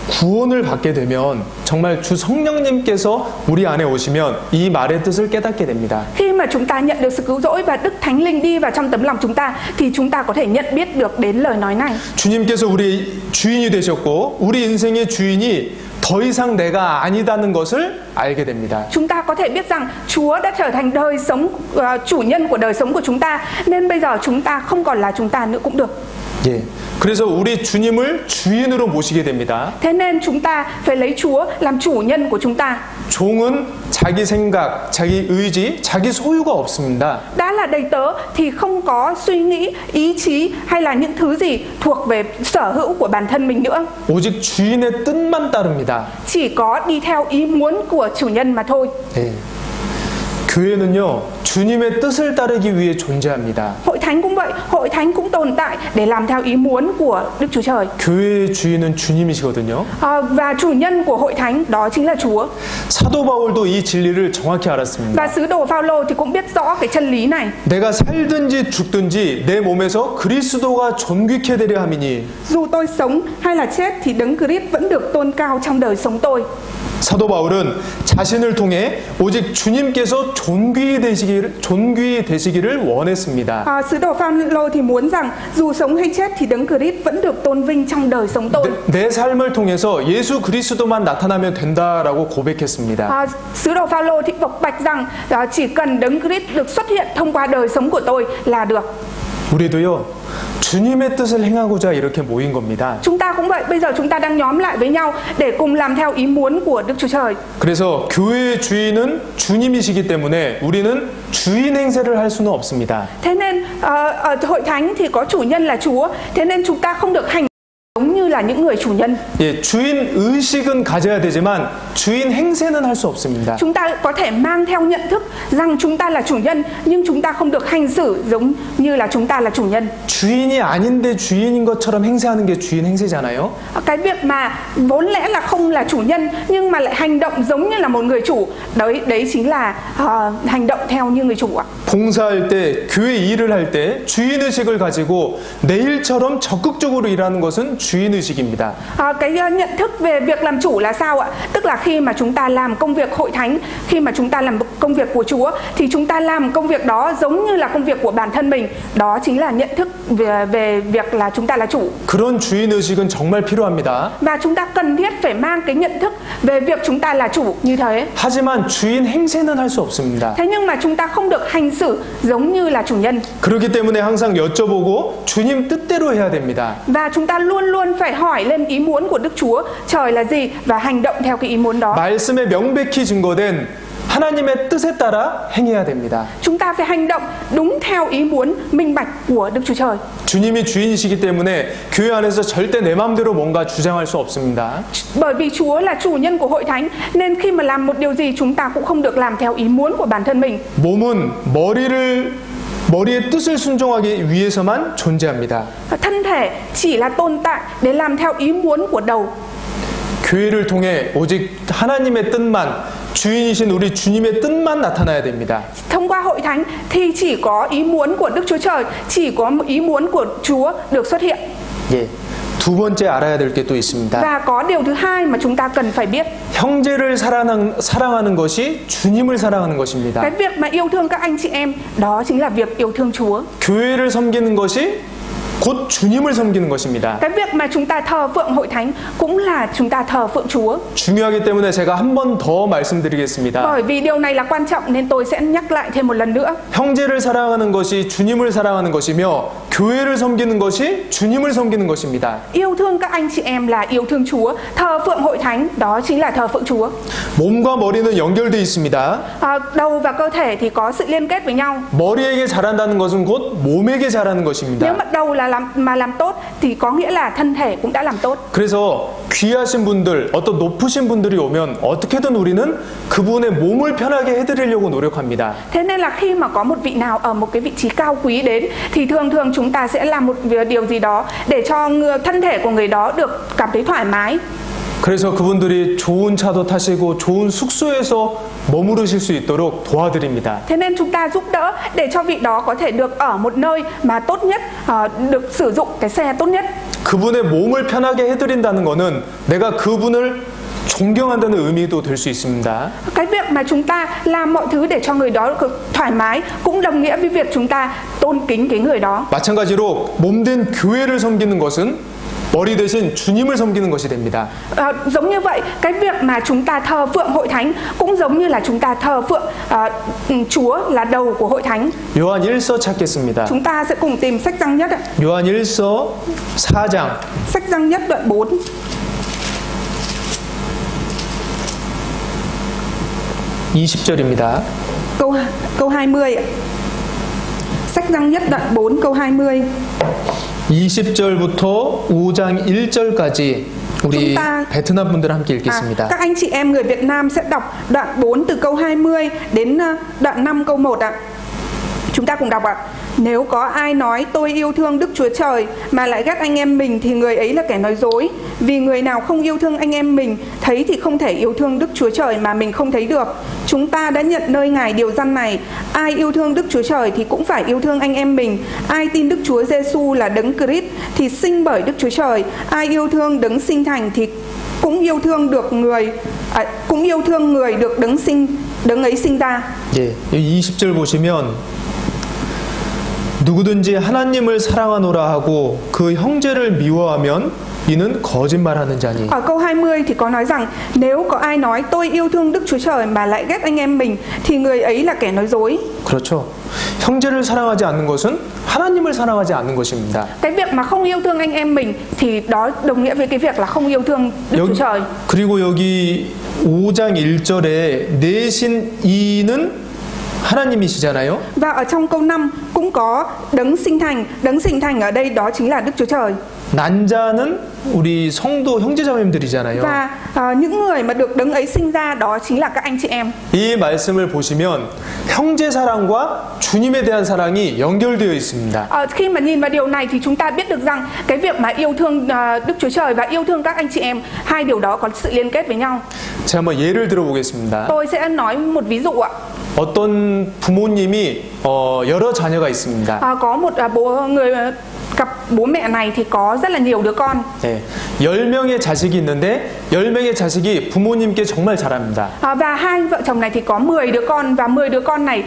구원을 받게 되면 정말 주 성령님께서 우리 안에 오시면 이 말의 뜻을 깨닫게 됩니다. Khi mà chúng ta nhận được sự cứu rỗi và Đức Thánh Linh đi vào trong tấm lòng chúng ta thì chúng ta có thể nhận biết được đến lời nói này. 주님께서 우리 주인이 되셨고 우리 인생의 주인이 더 이상 내가 아니다는 것을 알게 됩니다. Chúng ta có thể biết rằng Chúa đã trở thành đời sống, chủ nhân của đời sống của chúng ta, nên bây giờ chúng ta không còn là chúng ta nữa cũng được. 예. 그래서 우리 주님을 주인으로 모시게 됩니다. Thế nên chúng ta phải lấy Chúa làm chủ nhân của chúng ta. 종은 자기 생각, 자기 의지, 자기 소유가 없습니다. Đã là đầy tớ thì không có suy nghĩ, ý chí hay là những thứ gì thuộc về sở hữu của bản thân mình nữa. 오직 주인의 뜻만 따릅니다. Chỉ có đi theo ý muốn của chủ nhân mà thôi. 예. 교회는요, 주님의 뜻을 따르기 위해 존재합니다. Hội thánh cũng vậy, hội thánh cũng tồn tại để làm theo ý muốn của Đức Chúa Trời. 교회의 주인은 주님이시거든요. Và chủ nhân của hội thánh đó chính là Chúa. 사도 바울도 이 진리를 정확히 알았습니다. Và sứ đồ Phaolô thì cũng biết rõ cái chân lý này. 내가 살든지 죽든지 내 몸에서 그리스도가 존귀케 되려 함이니. Dù tôi sống hay là chết thì Đấng Christ vẫn được tôn cao trong đời sống tôi. 사도 바울은 자신을 통해 오직 주님께서 존귀히 되시기를 원했습니다. Sứ đồ Phaolô thì muốn rằng dù sống hay chết thì Đấng Christ vẫn được tôn vinh trong đời sống tôi. 내 삶을 통해서 예수 그리스도만 나타나면 된다라고 고백했습니다. Sứ đồ Phaolô thì bộc bạch rằng chỉ cần Đấng Christ được xuất hiện thông qua đời sống của tôi là được. 우리도요, 주님의 뜻을 행하고자 이렇게 모인 겁니다. Chúng ta cũng vậy, bây giờ chúng ta đang nhóm lại với nhau để cùng làm theo ý muốn của Đức Chúa Trời. 그래서 교회의 주인은 주님이시기 때문에 우리는 주인 행세를 할 수는 없습니다. Thế nên ở hội thánh thì có chủ nhân là Chúa, thế nên chúng ta không được hành giống như là những người chủ nhân. 예, 주인 의식은 가져야 되지만 주인 행세는 할 수 없습니다. Chúng ta có thể mang theo nhận thức rằng chúng ta là chủ nhân, nhưng chúng ta không được hành xử giống như là chúng ta là chủ nhân. 주인이 아닌데 주인인 것처럼 행세하는 게 주인 행세잖아요. Cái việc mà vốn lẽ là không là chủ nhân nhưng mà lại hành động giống như là một người chủ, đấy chính là hành động theo như người chủ ạ. 봉사할 때, 교회 일을 할 때 주인 의식을 가지고 내 일처럼 적극적으로 일하는 것은 주인 의식입니다. Cái nhận thức về việc làm chủ là sao ạ? Tức là khi mà chúng ta làm công việc hội thánh, khi mà chúng ta làm công việc của Chúa thì chúng ta làm công việc đó giống như là công việc của bản thân mình. Đó chính là nhận thức về việc là chúng ta là chủ. 그런 주인 의식은 정말 필요합니다. Và chúng ta cần thiết phải mang cái nhận thức về việc chúng ta là chủ như thế. 하지만 주인 행세는 할 수 없습니다. Thế nhưng mà chúng ta không được hành xử giống như là chủ nhân. 그렇기 때문에 항상 여쭤보고 주님 뜻대로 해야 됩니다. Và chúng ta luôn luôn phải hỏi lên ý muốn của Đức Chúa Trời là gì và hành động theo cái ý muốn đó. 말씀에 명백히 증거된 하나님의 뜻에 따라 행해야 됩니다. Chúng ta phải hành động đúng theo ý muốn minh bạch của Đức Chúa Trời. 주님이 주인이시기 때문에 교회 안에서 절대 내 마음대로 뭔가 주장할 수 없습니다. Bởi vì Chúa là chủ nhân của hội thánh nên khi mà làm một điều gì chúng ta cũng không được làm theo ý muốn của bản thân mình. 몸은 머리의 뜻을 순종하기 위해서만 존재합니다. Thân thể chỉ là tồn tại để làm theo ý muốn của đầu. 교회를 통해 오직 하나님의 뜻만, 주인이신 우리 주님의 뜻만 나타나야 됩니다. Thông qua hội thánh thì chỉ có ý muốn của Đức Chúa Trời, chỉ có ý muốn của Chúa được xuất hiện. 예. 두 번째 알아야 될 게 또 있습니다. Và có điều thứ hai mà chúng ta cần phải biết. 형제를 사랑하는 것이 주님을 사랑하는 것입니다. Cái việc mà yêu thương các anh chị em đó chính là việc yêu thương Chúa. 교회를 섬기는 것이 곧 주님을 섬기는 것입니다. Cái việc mà chúng ta thờ phượng hội thánh cũng là chúng ta thờ phượng Chúa. 중요하기 때문에 제가 한 번 더 말씀드리겠습니다. Bởi vì điều này là quan trọng nên tôi sẽ nhắc lại thêm một lần nữa. 형제를 사랑하는 것이 주님을 사랑하는 것이며 교회를 섬기는 것이 주님을 섬기는 것입니다. Yêu thương các anh chị em là yêu thương Chúa, thờ phượng hội thánh đó chính là thờ phượng Chúa. 몸과 머리는 연결되어 있습니다. Đầu và cơ thể thì có sự liên kết với nhau. 머리에게 잘한다는 것은 곧 몸에게 잘하는 Nếu 것입니다. mà đầu là làm tốt thì có nghĩa là thân thể cũng đã làm tốt. 그래서 귀하신 분들, 어떤 높으신 분들이 오면 어떻게든 우리는 그분의 몸을 편하게 해드리려고 노력합니다. Thế nên là khi mà có một vị nào ở một cái vị trí cao quý đến thì thường chúng ta sẽ làm một điều gì đó để cho thân thể của người đó được cảm thấy thoải mái. 그래서 그분들이 좋은 차도 타시고 좋은 숙소에서 머무르실 수 있도록 도와드립니다. Thế nên chúng ta giúp đỡ để cho vị đó có thể được ở một nơi mà tốt nhất, được sử dụng cái xe tốt nhất. 그분의 몸을 편하게 해드린다는 것은 내가 그분을 존경한다는 의미도 될 수 있습니다. Cái việc mà chúng ta làm mọi thứ để cho người đó được thoải mái cũng đồng nghĩa với việc chúng ta tôn kính cái người đó. 마찬가지로 몸된 교회를 섬기는 것은 머리 대신 주님을 섬기는 것이 됩니다. Giống như vậy, cái việc mà chúng ta thờ phượng hội thánh cũng giống như là chúng ta thờ phượng Chúa là đầu của hội thánh. 요한 1서 찾겠습니다. Chúng ta sẽ cùng tìm sách Giăng Nhất ạ. 요한 1서 4장 Sách Giăng Nhất đoạn 4. 20절입니다. Câu 20 ạ. Sách Giăng Nhất đoạn 4 câu 20. 20절부터 5장 1절까지 우리 베트남 분들 함께 읽겠습니다. Các anh chị em người Việt Nam sẽ đọc đoạn 4 từ câu 20 đến đoạn 5 câu 1 ạ. Chúng ta cùng đọc ạ. Nếu có ai nói tôi yêu thương Đức Chúa Trời mà lại ghét anh em mình thì người ấy là kẻ nói dối. Vì người nào không yêu thương anh em mình thấy thì không thể yêu thương Đức Chúa Trời mà mình không thấy được. Chúng ta đã nhận nơi Ngài điều răn này: ai yêu thương Đức Chúa Trời thì cũng phải yêu thương anh em mình. Ai tin Đức Chúa Giêsu là Đấng Christ thì sinh bởi Đức Chúa Trời. Ai yêu thương Đấng sinh thành thì cũng yêu thương người được Đấng ấy sinh ra. 예, 20절 보시면 누구든지 하나님을 사랑하노라 하고 그 형제를 미워하면 이는 거짓말하는 자니. Ở câu 20 thì có nói rằng nếu có ai nói tôi yêu thương Đức Chúa Trời mà lại ghét anh em mình thì người ấy là kẻ nói dối. 그렇죠. 형제를 사랑하지 않는 것은 하나님을 사랑하지 않는 것입니다. Cái việc mà không yêu thương anh em mình thì đó đồng nghĩa với cái việc là không yêu thương Đức Chúa Trời. 그리고 여기 5장 1절에 내신 이는 하나님이시잖아요. Và ở trong câu 5 cũng có Đấng sinh thành ở đây đó chính là Đức Chúa Trời. 난자는 우리 성도 형제자매님들이잖아요. Và những người mà được Đấng ấy sinh ra đó chính là các anh chị em. 이 말씀을 보시면 형제 사랑과 주님에 대한 사랑이 연결되어 있습니다. Khi mà nhìn vào điều này thì chúng ta biết được rằng cái việc mà yêu thương Đức Chúa Trời và yêu thương các anh chị em, hai điều đó có sự liên kết với nhau. 제가 한번 예를 들어보겠습니다. Tôi sẽ nói một ví dụ ạ. 어떤 부모님이 여러 자녀가 있습니다. Có một cặp bố mẹ này thì có rất là nhiều đứa con. 네, 10명의 자식이 있는데 10명의 자식이 부모님께 정말 잘합니다. Và hai vợ chồng này thì có 10 đứa con và 10 đứa con này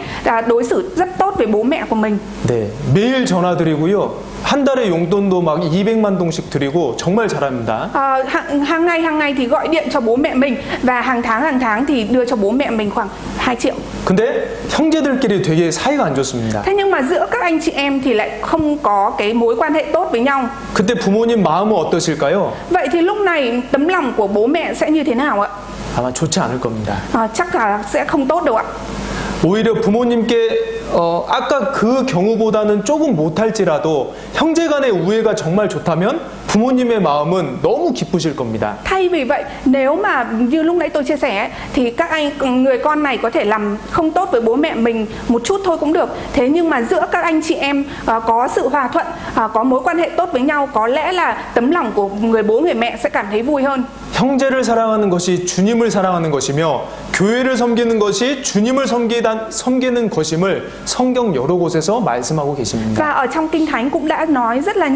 đối xử rất tốt với bố mẹ của mình. 네, 매일 전화 드리고요. 한 달에 용돈도 막 200만 동씩 드리고 정말 잘합니다. Hàng ngày thì gọi điện cho bố mẹ mình và hàng tháng thì đưa cho bố mẹ mình khoảng 2 triệu. 근데 형제들끼리 되게 사이가 안 좋습니다. Thế nhưng mà giữa các anh chị em thì lại không có cái mối quan hệ tốt với nhau. 그때 부모님 마음은 어떠실까요? Vậy thì lúc này tấm lòng của bố mẹ sẽ như thế nào ạ? 아마 좋지 않을 겁니다. Chắc là sẽ không tốt đâu ạ. 오히려 부모님께 아까 그 경우보다는 조금 못할지라도 형제간의 우애가 정말 좋다면 부모님의 마음은 너무 기쁘실 겁니다. Thay vì vậy, nếu mà như lúc nãy tôi chia sẻ thì các người con này có thể làm không tốt với bố mẹ mình một chút thôi cũng được. Thế nhưng mà giữa các anh chị em có sự hòa thuận, có mối quan hệ tốt với nhau, có lẽ là tấm lòng của người bố người mẹ sẽ cảm thấy vui hơn. 형제를 사랑하는 것이 주님을 사랑하는 것이며 교회를 섬기는 것이 주님을 섬기는 것임을 성경 여러 곳에서 말씀하고 계십니다. Và ở trong Kinh Thánh cũng đã nói rất là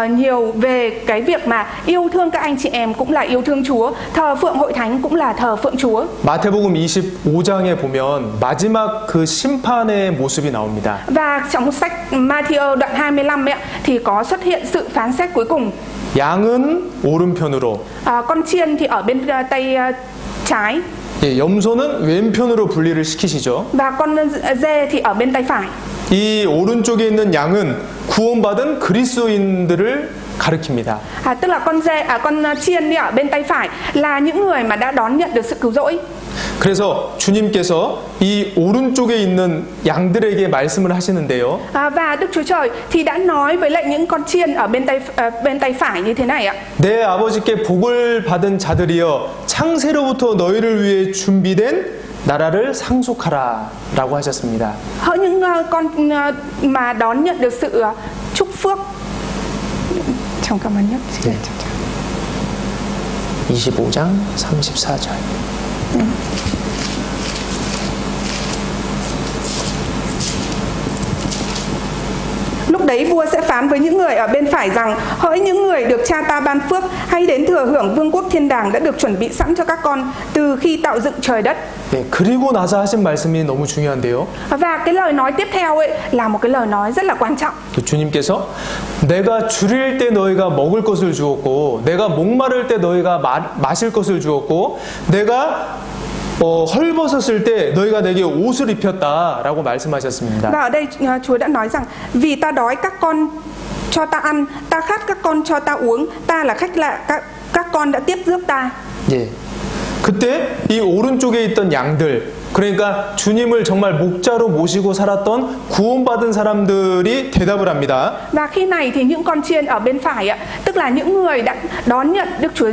nhiều về cái việc mà yêu thương các anh chị em cũng là yêu thương Chúa, thờ phượng hội thánh cũng là thờ phượng Chúa. 마태복음 25장에 보면 마지막 그 심판의 모습이 나옵니다. Và trong sách Matthew đoạn 25 ấy, thì có xuất hiện sự phán xét cuối cùng. 양은 오른편으로, con chiên thì ở bên tay trái. 예, 염소는 왼편으로 분리를 시키시죠. Và con dê thì ở bên tay phải. 이 오른쪽에 있는 양은 구원받은 그리스도인들을 가리킵니다. Tức là con chiên đi ở bên tay phải là những người mà đã đón nhận được sự cứu rỗi. 그래서 주님께서 이 오른쪽에 있는 양들에게 말씀을 하시는데요. Và Đức Chúa Trời thì đã nói với lại những con chiên ở bên tay phải như thế này ạ. 내 아버지께 복을 받은 자들이여 창세로부터 너희를 위해 준비된 나라를 상속하라라고 하셨습니다. Hỡi những con mà đón nhận được sự chúc phước. Trong cảm ơn nhất. 네. 25장 34절. đấy vua sẽ phán với những người ở bên phải rằng: hỡi những người được cha ta ban phước, hãy đến thừa hưởng vương quốc thiên đàng đã được chuẩn bị sẵn cho các con từ khi tạo dựng trời đất. 네, 그리고 나서 하신 말씀이 너무 중요한데요. Và cái lời nói tiếp theo ấy là một cái lời nói rất là quan trọng. 주님께서 내가 줄일 때 너희가 먹을 것을 주었고 내가 목마를 때 너희가 마실 것을 주었고 내가 헐벗었을 때 너희가 내게 옷을 입혔다라고 말씀하셨습니다. Và ở đây Chúa đã nói rằng: vì ta đói các con cho ta ăn, ta khát các con cho ta uống, ta là khách lạ các con đã tiếp rước ta. 예. 그때 이 오른쪽에 있던 양들, 그러니까 주님을 정말 목자로 모시고 살았던 구원받은 사람들이 대답을 합니다. Và khi này thì những con chiên ở bên phải ạ, tức là những người đã đón nhận Đức Chúa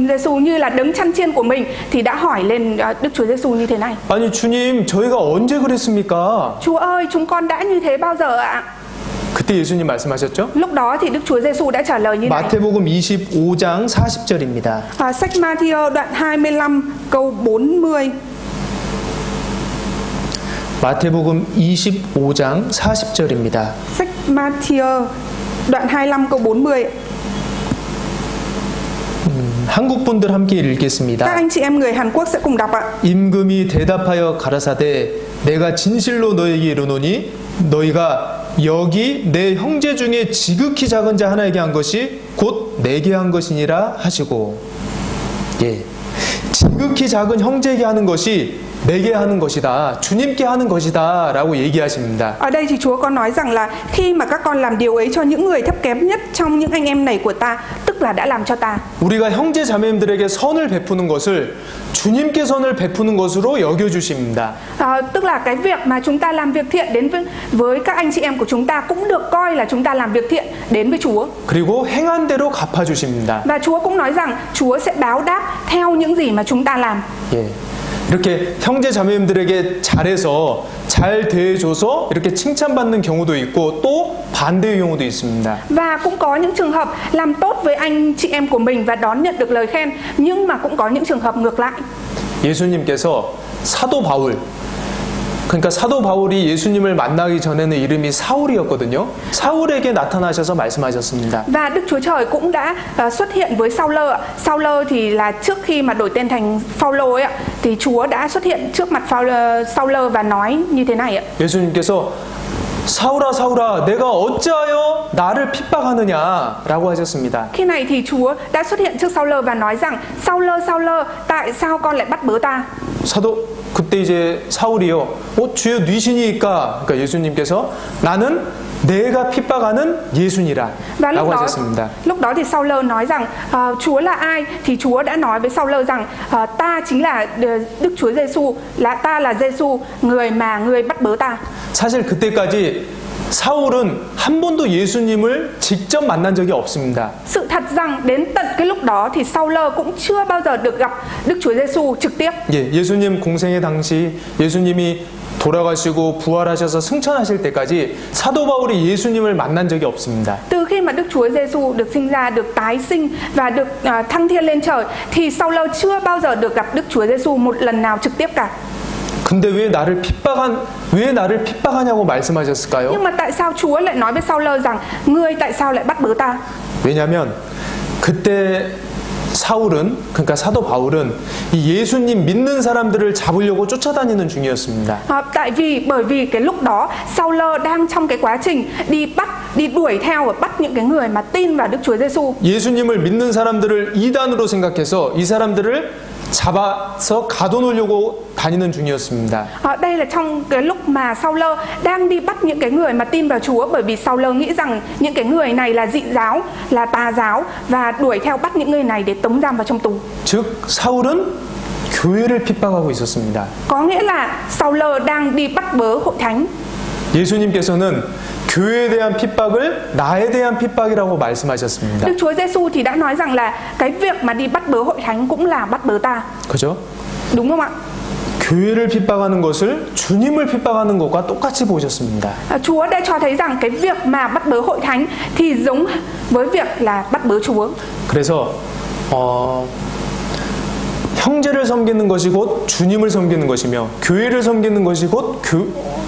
Giêsu như là đấng chăn chiên của mình, thì đã hỏi lên Đức Chúa Giêsu như thế này: 아니 주님, 저희가 언제 그랬습니까? Chúa ơi, chúng con đã như thế bao giờ ạ? 그때 예수님 말씀하셨죠? Lúc đó thì Đức Chúa Giêsu đã trả lời như này. 마태복음 25장 40절입니다. Sách Ma-thi-ơ đoạn 25 câu 40. 마태복음 25장 40절입니다. Sách Ma-thi-ơ đoạn 25 câu 40. 한국 분들 함께 Các 읽겠습니다. anh chị em người Hàn Quốc sẽ cùng đọc ạ. 임금이 대답하여 가라사대 내가 진실로 너에게 이르노니 너희가 여기 내 형제 중에 지극히 작은 자 하나에게 한 것이 곧 내게 한 것이니라 하시고, 예, 지극히 작은 형제에게 하는 것이 내게 하는 것이다, 주님께 하는 것이다 라고 얘기하십니다. Ở đây thì Chúa có nói rằng là khi mà các con làm điều ấy cho những người thấp kém nhất trong những anh em này của ta, tức là đã làm cho ta. 우리가 형제 자매님들에게 선을 베푸는 것을 주님께 선을 베푸는 것으로 여겨주십니다. Tức là cái việc mà chúng ta làm việc thiện đến với các anh chị em của chúng ta cũng được coi là chúng ta làm việc thiện đến với Chúa. 그리고 행한 대로 갚아주십니다. Và Chúa cũng nói rằng Chúa sẽ báo đáp theo những gì mà chúng ta làm. 예. 이렇게 형제 자매님들에게 잘해서 잘 대해줘서 이렇게 칭찬받는 경우도 있고 또 반대의 경우도 있습니다. Và cũng có những trường hợp làm tốt với anh chị em của mình và đón nhận được lời khen, nhưng mà cũng có những trường hợp ngược lại. 예수님께서 사도 바울, 그러니까 사도 바울이 예수님을 만나기 전에는 이름이 사울이었거든요. 사울에게 나타나셔서 말씀하셨습니다. Và Đức Chúa Trời cũng đã xuất hiện với Sao-lơ. Sao-lơ thì là trước khi mà đổi tên thành Phao-lô ấy ạ, thì Chúa đã xuất hiện trước mặt Sao-lơ và nói như thế này ạ. 예수님께서 사울아 사울아 내가 어찌하여 나를 핍박하느냐라고 하셨습니다. Khi này thì Chúa đã xuất hiện trước Sao-lơ và nói rằng: Sao-lơ Sao-lơ, tại sao con lại bắt bớ ta? 사도 그때 이제 사울이요. 주여 뉘시니까, 그러니까 예수님께서 나는 내가 핍박하는 예수니라 Và 라고 하셨습니다. lúc đó thì Sao-lơ nói rằng Chúa là ai? Thì Chúa đã nói với Sao-lơ rằng ta chính là Đức Chúa Giêsu, là ta là Giêsu, người mà người bắt bớ ta. 사실 그때까지 사울은 한 번도 예수님을 직접 만난 적이 없습니다. Sự thật rằng đến tận cái lúc đó thì Sao-lơ cũng chưa bao giờ được gặp Đức Chúa Giêsu trực tiếp. 예, 예수님 공생의 당시 예수님이 돌아가시고 부활하셔서 승천하실 때까지 사도 바울이 예수님을 만난 적이 없습니다. Từ khi mà Đức Chúa Giêsu được sinh ra, được tái sinh và được thăng thiên lên trời thì Sao-lơ chưa bao giờ được gặp Đức Chúa Giêsu một lần nào trực tiếp cả. 근데 왜 나를 핍박하냐고 말씀하셨을까요? Nhưng mà tại sao Chúa lại nói với Sao-lơ rằng ngươi tại sao lại bắt bớ ta? 왜냐하면 그때 사울은, 그러니까 사도 바울은 이 예수님 믿는 사람들을 잡으려고 쫓아다니는 중이었습니다. Bởi vì cái lúc đó Sao-lơ đang trong cái quá trình đi đuổi theo và bắt những cái người mà tin vào Đức Chúa Giêsu. 예수님을 믿는 사람들을 이단으로 생각해서 이 사람들을 잡아서 가둬놓으려고 다니는 중이었습니다. Đây là trong cái lúc mà Sao-lơ đang đi bắt những cái người mà tin vào Chúa, bởi vì Sao-lơ nghĩ rằng những cái người này là dị giáo, là tà giáo và đuổi theo bắt những người này để tống giam vào trong tù. 즉 사울은 교회를 핍박하고 있었습니다. Có nghĩa là Sao-lơ đang đi bắt bớ hội thánh. 예수님께서는 교회에 대한 핍박을 나에 대한 핍박이라고 말씀하셨습니다. Đức Chúa Giêsu thì đã nói rằng là cái việc mà đi bắt bớ hội thánh cũng là bắt bớ ta. 그죠? Đúng không ạ? 교회를 핍박하는 것을 주님을 핍박하는 것과 똑같이 보셨습니다. Chúa đã cho thấy rằng cái việc mà bắt bớ hội thánh thì giống với việc là bắt bớ Chúa. 그래서 형제를 섬기는 것이 곧 주님을 섬기는 것이며 교회를 섬기는 것이 곧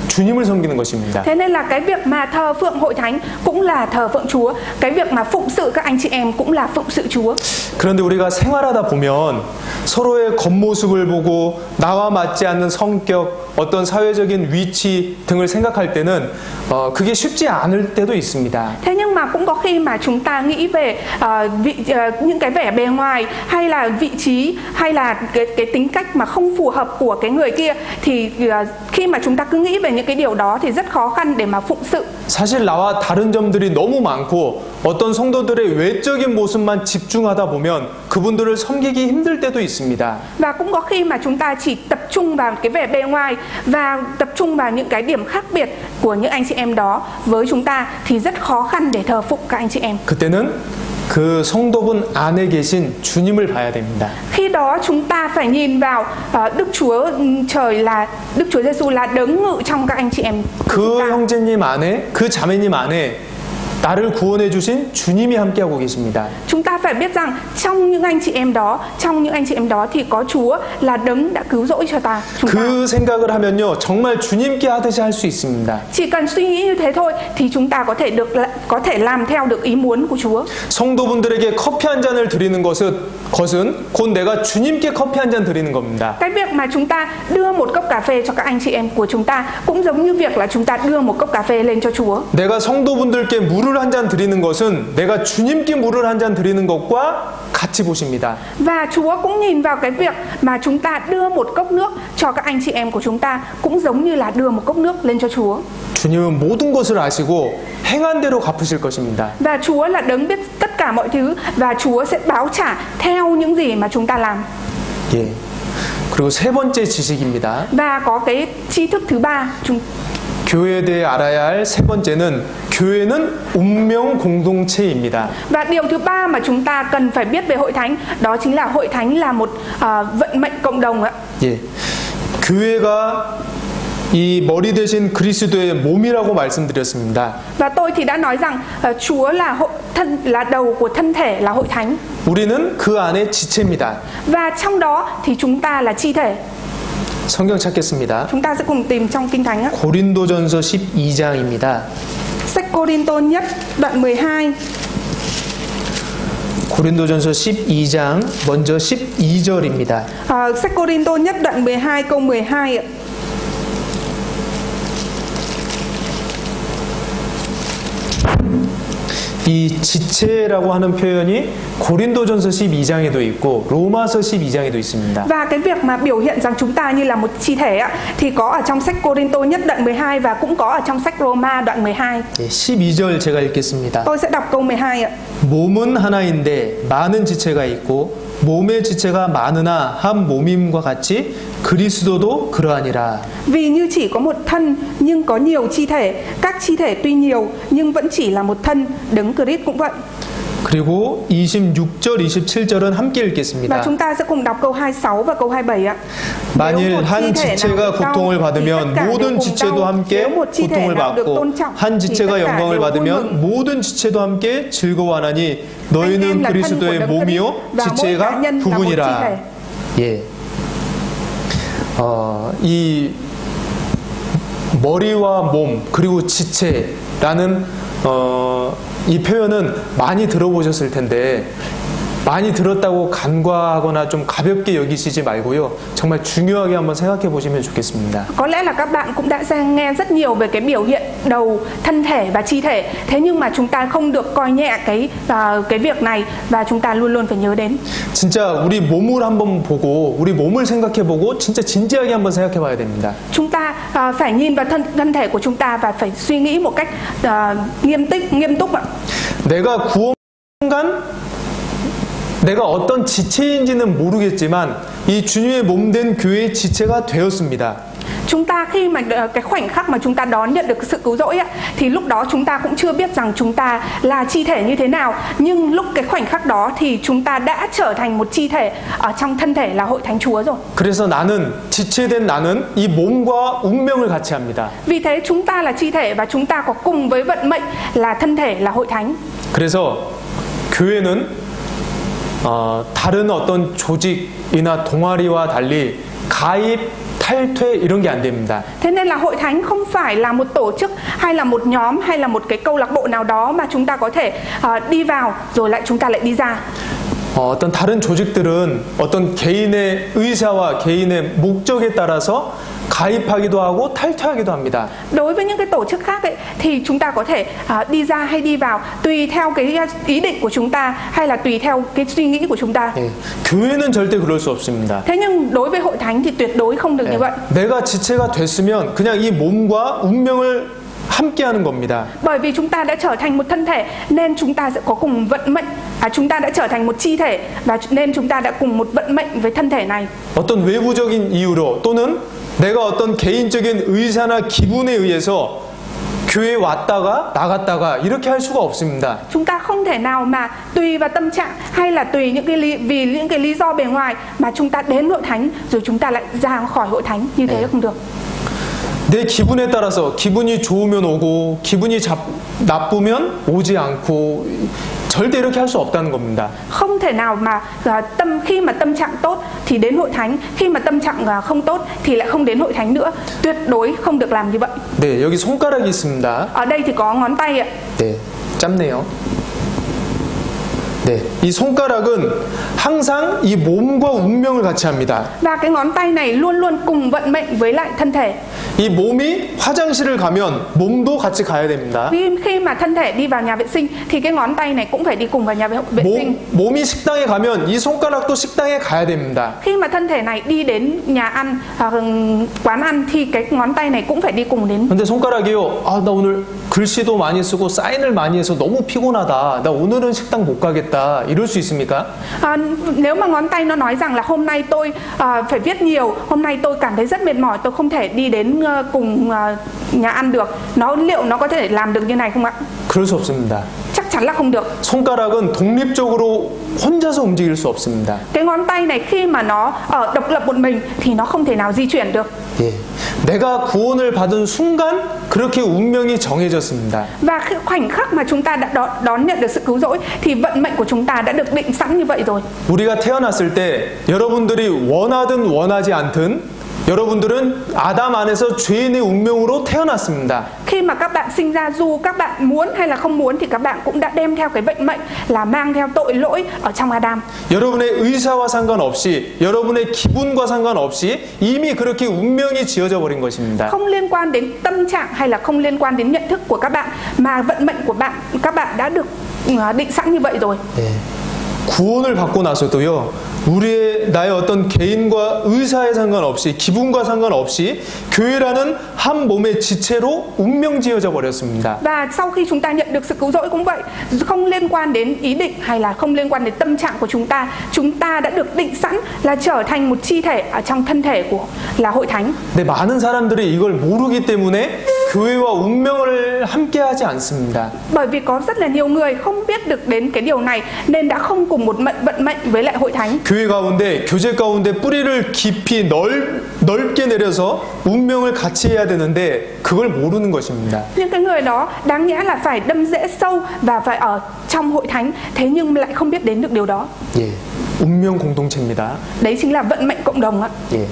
주님을 섬기는 것입니다. Thế nên là cái việc mà thờ phượng hội thánh cũng là thờ phượng Chúa. Cái việc mà phụng sự các anh chị em cũng là phụng sự Chúa. 그런데 우리가 생활하다 보면 서로의 겉모습을 보고 나와 맞지 않는 성격, 어떤 사회적인 위치 등을 생각할 때는 그게 쉽지 않을 때도 있습니다. Thế nhưng mà cũng có khi mà chúng ta nghĩ về những cái vẻ bề ngoài hay là vị trí hay là cái tính cách mà không phù hợp của cái người kia, thì khi mà chúng ta cứ nghĩ về những cái điều đó thì rất khó khăn để mà phụng sự. 사실 나와 다른 점들이 너무 많고 어떤 성도들의 외적인 모습만 집중하다 보면 그분들을 섬기기 힘들 때도 있습니다. Và cũng có khi mà chúng ta chỉ tập trung vào cái vẻ bề ngoài và tập trung vào những cái điểm khác biệt của những anh chị em đó với chúng ta thì rất khó khăn để thờ phụng các anh chị em. 그때는 그 성도분 안에 계신 주님을 봐야 됩니다. Khi đó chúng ta phải nhìn vào Đức Chúa Trời là Đức Chúa Giêsu là đấng ngự trong các anh chị em. 그 형제님 안에, 그 자매님 안에 나를 구원해 주신 주님이 함께하고 계십니다. Chúng ta phải biết rằng trong những anh chị em đó thì có Chúa là đấng đã cứu rỗi cho ta. 그 생각을 하면요, 정말 주님께 하듯이 할 수 있습니다. Chỉ cần suy nghĩ như thế thôi thì chúng ta có thể làm theo được ý muốn của Chúa. 성도분들에게 커피 한 잔을 드리는 것은 곧 내가 주님께 커피 한 잔 드리는 겁니다. Cái việc mà chúng ta đưa một cốc cà phê cho các anh chị em của chúng ta cũng giống như việc là chúng ta đưa một cốc cà phê lên cho Chúa. 내가 성도분들께 물을 한 잔 드리는 것은 내가 주님께 물을 한 잔 드리는 것과 같이 보십니다. Và Chúa cũng nhìn vào cái việc mà chúng ta đưa một cốc nước cho các anh chị em của chúng ta cũng giống như là đưa một cốc nước lên cho Chúa. 주님은 모든 것을 아시고 행한 대로 갚으실 것입니다. Và Chúa là đấng biết tất cả mọi thứ và Chúa sẽ báo trả theo những gì mà chúng ta làm. 예. 그리고 세 번째 지식입니다. Và có cái tri thức thứ ba, 교회에 대해 알아야 할 세 번째는 교회는 운명 공동체입니다. Và điều thứ ba mà chúng ta cần phải biết về hội thánh đó chính là hội thánh là một vận mệnh cộng đồng ạ. 예. 교회가 이 머리 대신 그리스도의 몸이라고 말씀드렸습니다. Và tôi thì đã nói rằng Chúa là đầu của thân thể là hội thánh. 우리는 그 안에 지체입니다. Và trong đó thì chúng ta là chi thể. 성경 찾겠습니다. Chúng ta sẽ cùng tìm trong Kinh Thánh á. 고린도전서 12장입니다. Sách Cô-rin-tô nhất đoạn 12. 고린도전서 12장 먼저 12절입니다. Sách Cô-rin-tô nhất đoạn 12 câu 12 ạ. 이 지체라고 하는 표현이 고린도전서 12장에도 있고 로마서 12장에도 있습니다. Và cái việc mà biểu hiện rằng chúng ta như là một chi thể á, thì có ở trong sách Cô-rin-tô nhất đoạn 12 và cũng có ở trong sách Roma đoạn 12. 12절 제가 읽겠습니다. Tôi sẽ đọc câu 12 ạ. 몸은 하나인데 많은 지체가 있고 몸의 지체가 많으나 한 몸임과 같이 그리스도도 그러하니라. Vì như chỉ có một thân nhưng có nhiều chi thể, các chi thể tuy nhiều nhưng vẫn chỉ là một thân, đấng Christ cũng vậy. 그리고 26절, 27절은 함께 Và 읽겠습니다. chúng ta sẽ cùng đọc câu 26 và câu 27 ạ. 만일 한 지체가 고통을 받으면 모든 지체도 함께 고통을 받고 한 지체가 영광을 받으면 모든 지체도 함께 즐거워하나니 너희는 그리스도의 몸이요 지체가 부분이라. 예. 이 머리와 몸 그리고 지체라는 이 표현은 많이 들어보셨을 텐데 많이 들었다고 간과하거나 좀 가볍게 여기시지 말고요. 정말 중요하게 한번 생각해 보시면 좋겠습니다. Có lẽ là các bạn cũng đã nghe rất nhiều về cái biểu hiện đầu, thân thể và chi thể. Thế nhưng mà chúng ta không được coi nhẹ cái việc này và chúng ta luôn luôn phải nhớ đến. 진짜 우리 몸을 한번 보고 우리 몸을 생각해 보고 진짜 진지하게 한번 생각해 봐야 됩니다. Chúng ta phải nhìn vào thân thể của chúng ta và phải suy nghĩ một cách nghiêm túc ạ. 내가 구원 순간 내가 어떤 지체인지는 모르겠지만 이 주님의 몸된 교회의 지체가 되었습니다. Chúng ta khi mà cái khoảnh khắc mà chúng ta đón nhận được sự cứu rỗi ấy, thì lúc đó chúng ta cũng chưa biết rằng chúng ta là chi thể như thế nào, nhưng lúc cái khoảnh khắc đó thì chúng ta đã trở thành một chi thể ở trong thân thể là hội thánh Chúa rồi. 그래서 나는 지체된 나는 이 몸과 운명을 같이 합니다. Vì thế chúng ta là chi thể và chúng ta có cùng với vận mệnh là thân thể là hội thánh. 그래서 교회는 다른 어떤 조직이나 동아리와 달리 가입, 탈퇴 이런 게 안 됩니다. Thế nên là hội thánh không phải là một tổ chức hay là một nhóm hay là một cái câu lạc bộ nào đó mà chúng ta có thể đi vào rồi chúng ta lại đi ra. 어떤 다른 조직들은 어떤 개인의 의사와 개인의 목적에 따라서 가입하기도 하고 탈퇴하기도 합니다. Đối với những cái tổ chức khác ấy, thì chúng ta có thể đi ra hay đi vào tùy theo cái ý định của chúng ta hay là tùy theo cái suy nghĩ của chúng ta. 예, 교회는 절대 그럴 수 없습니다. Thế nhưng đối với hội thánh thì tuyệt đối không được như vậy. 내가 지체가 됐으면 그냥 이 몸과 운명을 함께하는 겁니다. Bởi vì chúng ta đã trở thành một thân thể nên chúng ta sẽ có cùng vận mệnh. Chúng ta đã trở thành một chi thể và nên chúng ta đã cùng một vận mệnh với thân thể này. 어떤 외부적인 이유로 또는 내가 어떤 개인적인 의사나 기분에 의해서 교회에 왔다가 나갔다가 이렇게 할 수가 없습니다. Chúng ta không thể nào mà tùy vào tâm trạng hay là tùy vì những cái lý do bề ngoài mà chúng ta đến hội thánh rồi chúng ta lại ra khỏi hội thánh, như thế không được. 내 기분에 따라서 기분이 좋으면 오고 기분이 나쁘면 오지 않고 절대 이렇게 할 수 없다는 겁니다. Không thể nào mà khi mà tâm trạng tốt thì đến hội thánh, khi mà tâm trạng không tốt thì lại không đến hội thánh nữa. Tuyệt đối không được làm như vậy. 네, 여기 손가락이 있습니다. Ở đây thì có ngón tay ạ. 네, 짧네요. 네, 이 손가락은 항상 이 몸과 운명을 같이 합니다. Và cái ngón tay này luôn luôn cùng vận mệnh với lại thân thể. 이 몸이 화장실을 가면 몸도 같이 가야 됩니다. Vì khi mà thân thể đi vào nhà vệ sinh thì cái ngón tay này cũng phải đi cùng vào nhà vệ sinh. 몸이 식당에 가면 이 손가락도 식당에 가야 됩니다. Khi mà thân thể này đi đến nhà ăn, quán ăn thì cái ngón tay này cũng phải đi cùng đến. 근데 손가락이요. 아, 나 오늘 글씨도 많이 쓰고 사인을 많이 해서 너무 피곤하다. 나 오늘은 식당 못 가겠다. 이럴 수 있습니까? Nếu mà ngón tay nó nói rằng là hôm nay tôi phải viết nhiều, hôm nay tôi cảm thấy rất mệt mỏi, tôi không thể đi đến cùng nhà ăn được. Liệu nó có thể làm được như này không ạ? 그럴 수 없습니다. Chắc chắn là không được. 손가락은 독립적으로 혼자서 움직일 수 없습니다. Cái ngón tay này khi mà nó ở độc lập một mình thì nó không thể nào di chuyển được. 예, 내가 구원을 받은 순간 그렇게 운명이 정해졌습니다. Và khoảnh khắc mà chúng ta đã đón nhận được sự cứu rỗi thì vận mệnh của chúng ta đã được định sẵn như vậy rồi. 우리가 태어났을 때 여러분들이 원하든 원하지 않든 여러분들은 아담 안에서 죄인의 운명으로 태어났습니다. Khi mà các bạn sinh ra, dù các bạn muốn hay là không muốn thì các bạn cũng đã đem theo cái vận mệnh là mang theo tội lỗi ở trong Adam. 여러분의 의사와 상관없이 여러분의 기분과 상관없이 이미 그렇게 운명이 지어져 버린 것입니다. Không liên quan đến tâm trạng hay là không liên quan đến nhận thức của các bạn mà vận mệnh của các bạn đã được định sẵn như vậy rồi. 네. 구원을 받고 나서도요, 나의 어떤 개인과 의사에 상관없이, 기분과 상관없이 교회라는 한 몸의 지체로 운명 지어져 버렸습니다. Và sau khi chúng ta nhận được sự cứu rỗi cũng vậy, không liên quan đến ý định hay là không liên quan đến tâm trạng của chúng ta đã được định sẵn là trở thành một chi thể ở trong thân thể là hội thánh. 근데 많은 사람들이 이걸 모르기 때문에 교회와 운명을 함께하지 않습니다. Bởi vì có rất là nhiều người không biết được đến cái điều này nên đã không cùng một vận mệnh với lại hội thánh. 교회 가운데, 교제 가운데 뿌리를 깊이 넓게 내려서 운명을 같이 해야 되는데 그걸 모르는 것입니다. Những cái người đó đáng nhẽ là phải đâm rễ sâu và phải ở trong hội thánh, thế nhưng lại không biết đến được điều đó. 예, 운명 공동체입니다. Đấy chính là vận mệnh cộng đồng ạ. 예.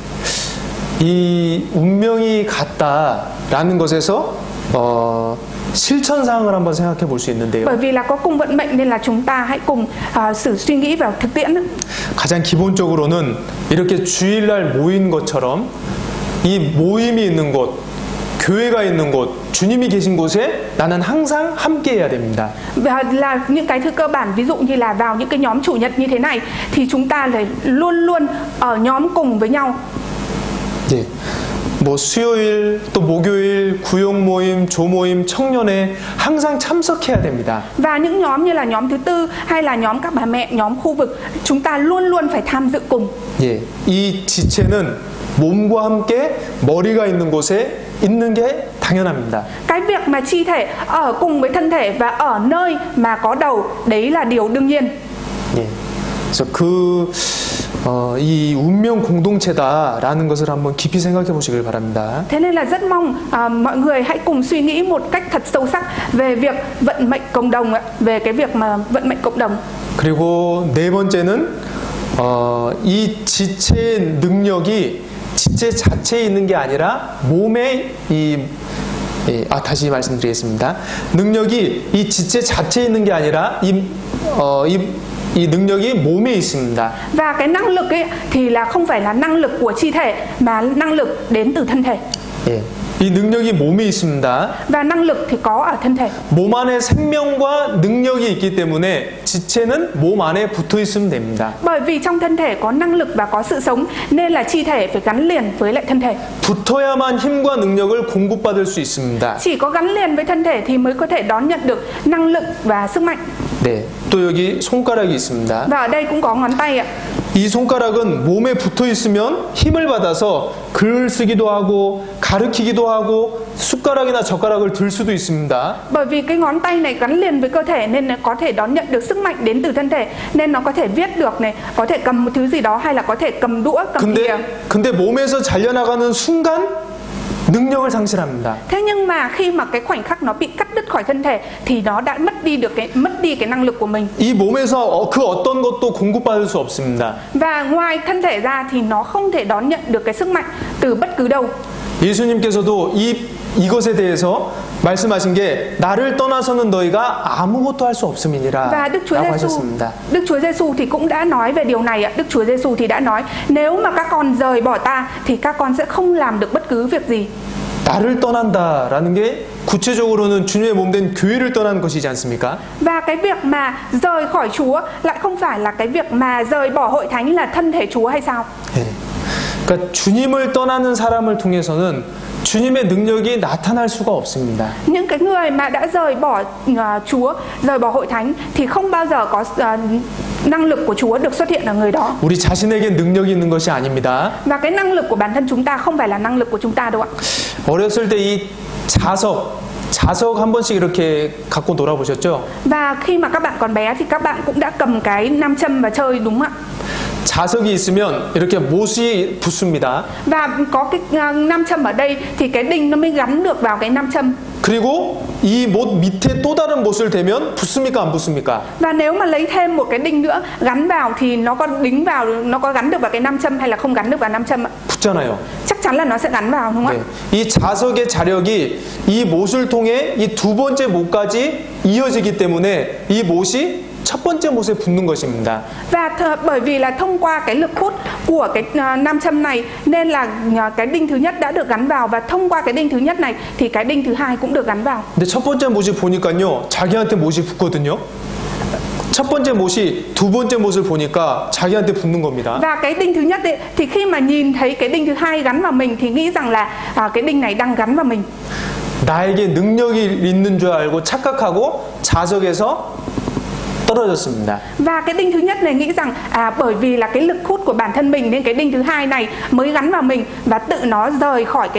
이 운명이 같다라는 것에서 실천 사항을 한번 생각해 볼 수 있는데요. Bởi vì là có cùng vận mệnh nên là chúng ta hãy cùng suy nghĩ vào thực tiễn. 가장 기본적으로는 이렇게 주일날 모인 것처럼 이 모임이 있는 곳, 교회가 있는 곳, 주님이 계신 곳에 나는 항상 함께 해야 됩니다. Và là những cái thứ cơ bản, ví dụ như là vào những cái nhóm chủ nhật như thế này thì chúng ta phải luôn luôn ở nhóm cùng với nhau. 예. 뭐 수요일 또 목요일 구역 모임, 조모임, 청년회 항상 참석해야 됩니다. Và những nhóm như là nhóm thứ tư hay là nhóm các bà mẹ, nhóm khu vực, chúng ta luôn luôn phải tham dự cùng. 예. 이 지체는 몸과 함께 머리가 있는 곳에 있는 게 당연합니다. Cái việc mà chi thể ở cùng với thân thể và ở nơi mà có đầu, đấy là điều đương nhiên. 예. 그래서 이 운명 공동체다라는 것을 한번 깊이 생각해 보시길 바랍니다. Thế nên là rất mong mọi người hãy cùng suy nghĩ một cách thật sâu sắc về việc vận mệnh cộng đồng, về cái việc mà vận mệnh cộng đồng. 그리고 네 번째는 이 지체의 능력이 지체 자체에 있는 게 아니라 몸에 다시 말씀드리겠습니다. 능력이 이 지체 자체에 있는 게 아니라 이 능력이 몸에 있습니다. Và cái năng lực ấy thì là không phải là năng lực của chi thể mà năng lực đến từ thân thể. 예. 이 능력이 몸에 있습니다. Và năng lực thì có ở thân thể. 몸 안에 생명과 능력이 있기 때문에 지체는 몸 안에 붙어 있으면 됩니다. Bởi vì trong thân thể có năng lực và có sự sống nên là chi thể phải gắn liền với lại thân thể. 붙어야만 힘과 능력을 공급받을 수 있습니다. Chỉ có gắn liền với thân thể thì mới có thể đón nhận được năng lực và sức mạnh. 네. 또 여기 손가락이 있습니다. Và ở đây cũng có ngón tay ạ. 이 손가락은 몸에 붙어 있으면 힘을 받아서 글 쓰기도 하고 가르치기도 하고 숟가락이나 젓가락을 들 수도 있습니다. Bởi vì cái ngón tay này gắn liền với cơ thể nên nó có thể đón nhận được sức mạnh đến từ thân thể, nên nó có thể viết được này, có thể cầm một thứ gì đó hay là có thể cầm đũa, cầm thìa. 근데 몸에서 잘려나가는 순간 능력을 상실합니다. Thế nhưng mà khi mà cái khoảnh khắc nó bị cắt đứt khỏi thân thể thì nó đã mất đi cái năng lực của mình. 이 몸에서 그 어떤 것도 공급받을 수 없습니다. Và ngoài thân thể ra thì nó không thể đón nhận được cái sức mạnh từ bất cứ đâu. 예수님께서도 이것에 대해서 말씀하신 게 나를 떠나서는 너희가 아무것도 할 수 없음이니라 Và 라고 하셨습니다. Đức Chúa Giêsu thì cũng đã nói về điều này ạ. Đức Chúa Giêsu thì đã nói nếu mà các con rời bỏ ta thì các con sẽ không làm được bất cứ việc gì. 나를 떠난다라는 게 구체적으로는 주님의 몸된 교회를 떠나는 것이지 않습니까? Và cái việc mà rời khỏi Chúa lại không phải là cái việc mà rời bỏ hội thánh là thân thể Chúa hay sao? 네. 그러니까 주님을 떠나는 사람을 통해서는 주님의 능력이 나타날 수가 없습니다. Những cái người mà đã rời bỏ Chúa, rời bỏ hội thánh thì không bao giờ có năng lực của Chúa được xuất hiện ở người đó. 우리 자신에게 능력이 있는 것이 아닙니다. Và cái năng lực của bản thân chúng ta không phải là năng lực của chúng ta đâu ạ. 어렸을 때 이 자석 한 번씩 이렇게 갖고 놀아보셨죠? Và khi mà các bạn còn bé thì các bạn cũng đã cầm cái nam châm và chơi đúng không ạ? 자석이 있으면 이렇게 못이 붙습니다. Và có cái nam châm ở đây thì cái đinh nó mới gắn được vào cái nam châm. 그리고 이 못 밑에 또 다른 못을 대면 붙습니까 안 붙습니까? Và nếu mà lấy thêm một cái đinh nữa gắn vào thì nó có đính vào, nó có gắn được vào cái nam châm hay là không gắn được vào nam châm ạ? 붙잖아요. Chắc chắn là nó sẽ gắn vào đúng không ạ? 네. 이 자석의 자력이 이 못을 통해 이 두 번째 못까지 이어지기 때문에 이 못이 첫 번째 못에 붙는 것입니다. Và bởi vì là thông qua cái lực hút của cái nam châm này nên là cái đinh thứ nhất đã được gắn vào, và thông qua cái đinh thứ nhất này thì cái đinh thứ hai cũng được gắn vào. 근데 첫 번째 못이 보니까요, 자기한테 못이 붙거든요. 첫 번째 못이 두 번째 못을 보니까 자기한테 붙는 겁니다. Và cái đinh thứ nhất ấy, thì khi mà nhìn thấy cái đinh thứ hai gắn vào mình thì nghĩ rằng là cái đinh này đang gắn vào mình. 나에게 능력이 있는 줄 알고 착각하고 자석에서 떨어졌습니다. Và cái đinh thứ nhất này nghĩ rằng bởi vì là cái lực hút của bản thân mình nên cái đinh thứ hai này mới gắn vào mình và tự nó rời khỏi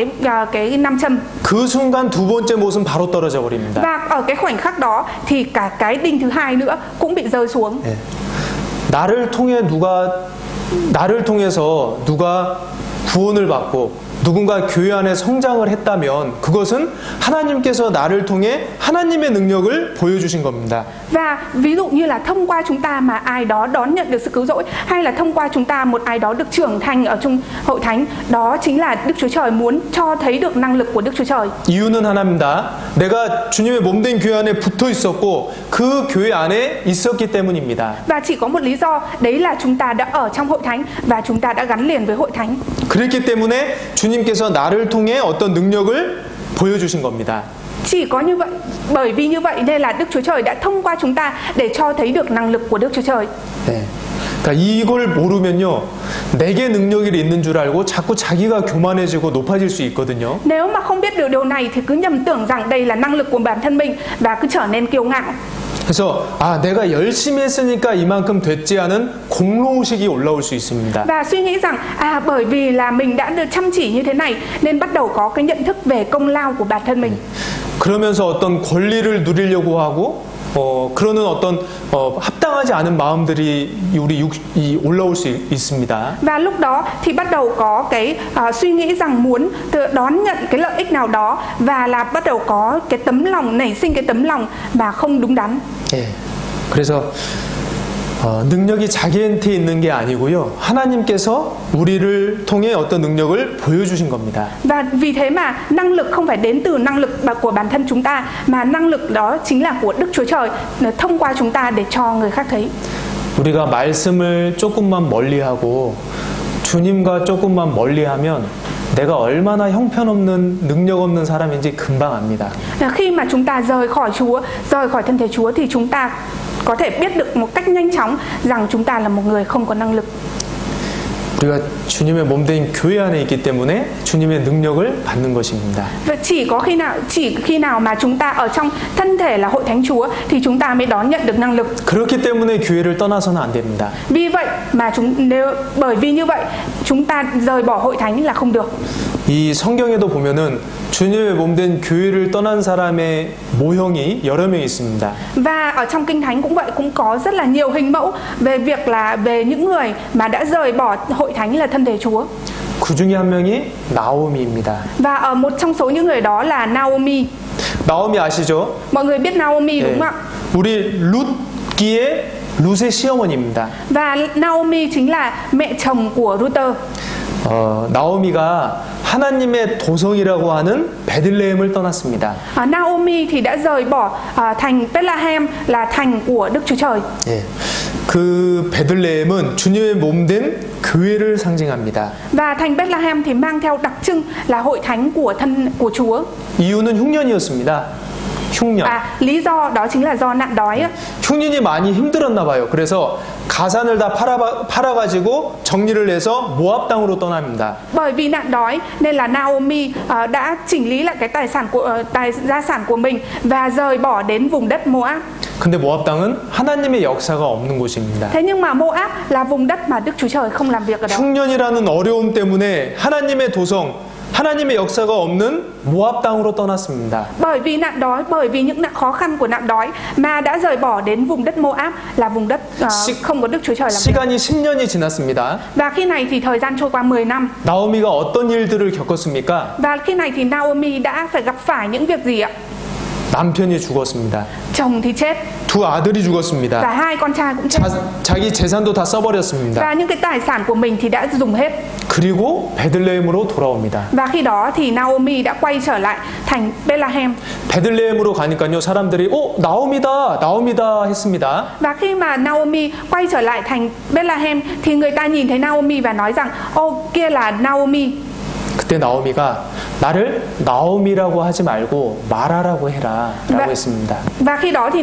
cái nam châm. 그 순간 두 번째 못은 바로 떨어져 버립니다. Và ở cái khoảnh khắc đó thì cả cái đinh thứ hai nữa cũng bị rơi xuống. 네. 나를 통해서 누가 구원을 받고 누군가 교회 안에 성장을 했다면 그것은 하나님께서 나를 통해 하나님의 능력을 보여주신 겁니다. Và ví dụ như là thông qua chúng ta mà ai đó đón nhận được sự cứu rỗi, hay là thông qua chúng ta một ai đó được trưởng thành ở trong hội thánh, đó chính là Đức Chúa Trời muốn cho thấy được năng lực của Đức Chúa Trời. 이유는 하나입니다. 내가 주님의 몸된 교회 안에 붙어 있었고 그 교회 안에 있었기 때문입니다. Và chỉ có một lý do, đấy là chúng ta đã ở trong hội thánh và chúng ta đã gắn liền với hội thánh. 그렇기 때문에 주님께서 나를 통해 어떤 능력을 보여주신 겁니다. Chỉ có như vậy, bởi vì như vậy nên là Đức Chúa Trời đã thông qua chúng ta để cho thấy được năng lực của Đức Chúa Trời. 네. 그러니까 이걸 모르면요, 내게 능력이 있는 줄 알고 자꾸 자기가 교만해지고 높아질 수 있거든요. Nếu mà không biết được điều này thì cứ nhầm tưởng rằng đây là năng lực của bản thân mình và cứ trở nên kiêu ngạo. 그래서 내가 열심히 했으니까 이만큼 됐지 않은 공로의식이 올라올 수 있습니다. Và suy nghĩ rằng bởi vì là mình đã được chăm chỉ như thế này nên bắt đầu có cái nhận thức về công lao của bản thân mình. 그러면서 어떤 권리를 누리려고 하고 그러는 어떤 합당하지 않은 마음들이 올라올 수 있습니다. Và lúc đó thì bắt đầu có cái suy nghĩ rằng muốn đón nhận cái lợi ích nào đó, và là bắt đầu có cái tấm lòng, nảy sinh cái tấm lòng mà không đúng đắn. 예. 그래서 능력이 자기한테 있는 게 아니고요. 하나님께서 우리를 통해 어떤 능력을 보여주신 겁니다. Và vì thế mà năng lực không phải đến từ năng lực của bản thân chúng ta, mà năng lực đó chính là của Đức Chúa Trời thông qua chúng ta để cho người khác thấy. 우리가 말씀을 조금만 멀리하고 주님과 조금만 멀리하면 내가 얼마나 형편없는 능력 없는 사람인지 금방 압니다. Khi mà chúng ta rời khỏi Chúa, rời khỏi thân thể Chúa thì chúng ta có thể biết được một cách nhanh chóng rằng chúng ta là một người không có năng lực. 우리가 주님의 몸된 교회 안에 있기 때문에 주님의 능력을 받는 것입니다. Và chỉ khi nào mà chúng ta ở trong thân thể là hội thánh Chúa thì chúng ta mới đón nhận được năng lực. 그렇기 때문에 교회를 떠나서는 안 됩니다. Vì vậy mà bởi vì như vậy chúng ta rời bỏ hội thánh là không được. 이 성경에도 보면은 주님의 몸된 교회를 떠난 사람의 모형이 여러 명 있습니다. Và ở trong Kinh Thánh cũng vậy, cũng có rất là nhiều hình mẫu về việc là về những người mà đã rời bỏ hội thánh là thân thể Chúa. 그 중에 한 명이 나오미입니다. Và ở một trong số những người đó là Naomi. 나오미 아시죠? Mọi người biết Naomi đúng không ạ? 우리 룻기의 룻의 시어머니입니다. Và Naomi chính là mẹ chồng của Ruther. 나오미가 하나님의 도성이라고 하는 베들레헴을 떠났습니다. Naomi thì đã rời bỏ thành Bethlehem là thành của Đức Chúa Trời. 예, 그 베들레헴은 주님의 몸된 교회를 상징합니다. Và thành Bethlehem thì mang theo đặc trưng là hội thánh của Chúa. 이유는 흉년이었습니다. 흉년. lý do đó chính là do nạn đói. 흉년이 많이 힘들었나 봐요. 그래서 가산을 다 팔아가지고 정리를 해서 모압 땅으로 떠납니다. Bởi vì nạn đói nên là Naomi đã chỉnh lý lại cái gia sản của mình và rời bỏ đến vùng đất Moab. 근데 모압 땅은 하나님의 역사가 없는 곳입니다. Thế nhưng mà Moab là vùng đất mà Đức Chúa Trời không làm việc ở đó. 흉년이라는 어려움 때문에 하나님의 도성, 하나님의 역사가 없는 모압 땅으로 떠났습니다. Bởi vì nạn đói, bởi vì những khó khăn của nạn đói mà đã rời bỏ đến vùng đất Moab là vùng đất không có Đức Chúa Trời làm việc. 시간이 10년이 지났습니다. Và khi này thì thời gian trôi qua 10 năm. 나오미가 어떤 일들을 겪었습니까? Và khi này thì Naomi đã phải gặp phải những việc gì ạ? 남편이 죽었습니다. Chồng thì chết. 두 아들이 죽었습니다. Cả hai con trai cũng chết. 자기 재산도 다 써버렸습니다. Và những cái tài sản của mình thì đã dùng hết. 그리고 베들레헴으로 돌아옵니다. Và khi đó thì Naomi đã quay trở lại thành Bethlehem. 베들레헴으로 가니까요, 사람들이 나오미다 했습니다. Và khi mà Naomi quay trở lại thành Bethlehem thì người ta nhìn thấy Naomi và nói rằng kia là Naomi. 그때 나오미가 나를 나오미라고 하지 말고 마라라고 해라 라고 했습니다. Và khi đó thì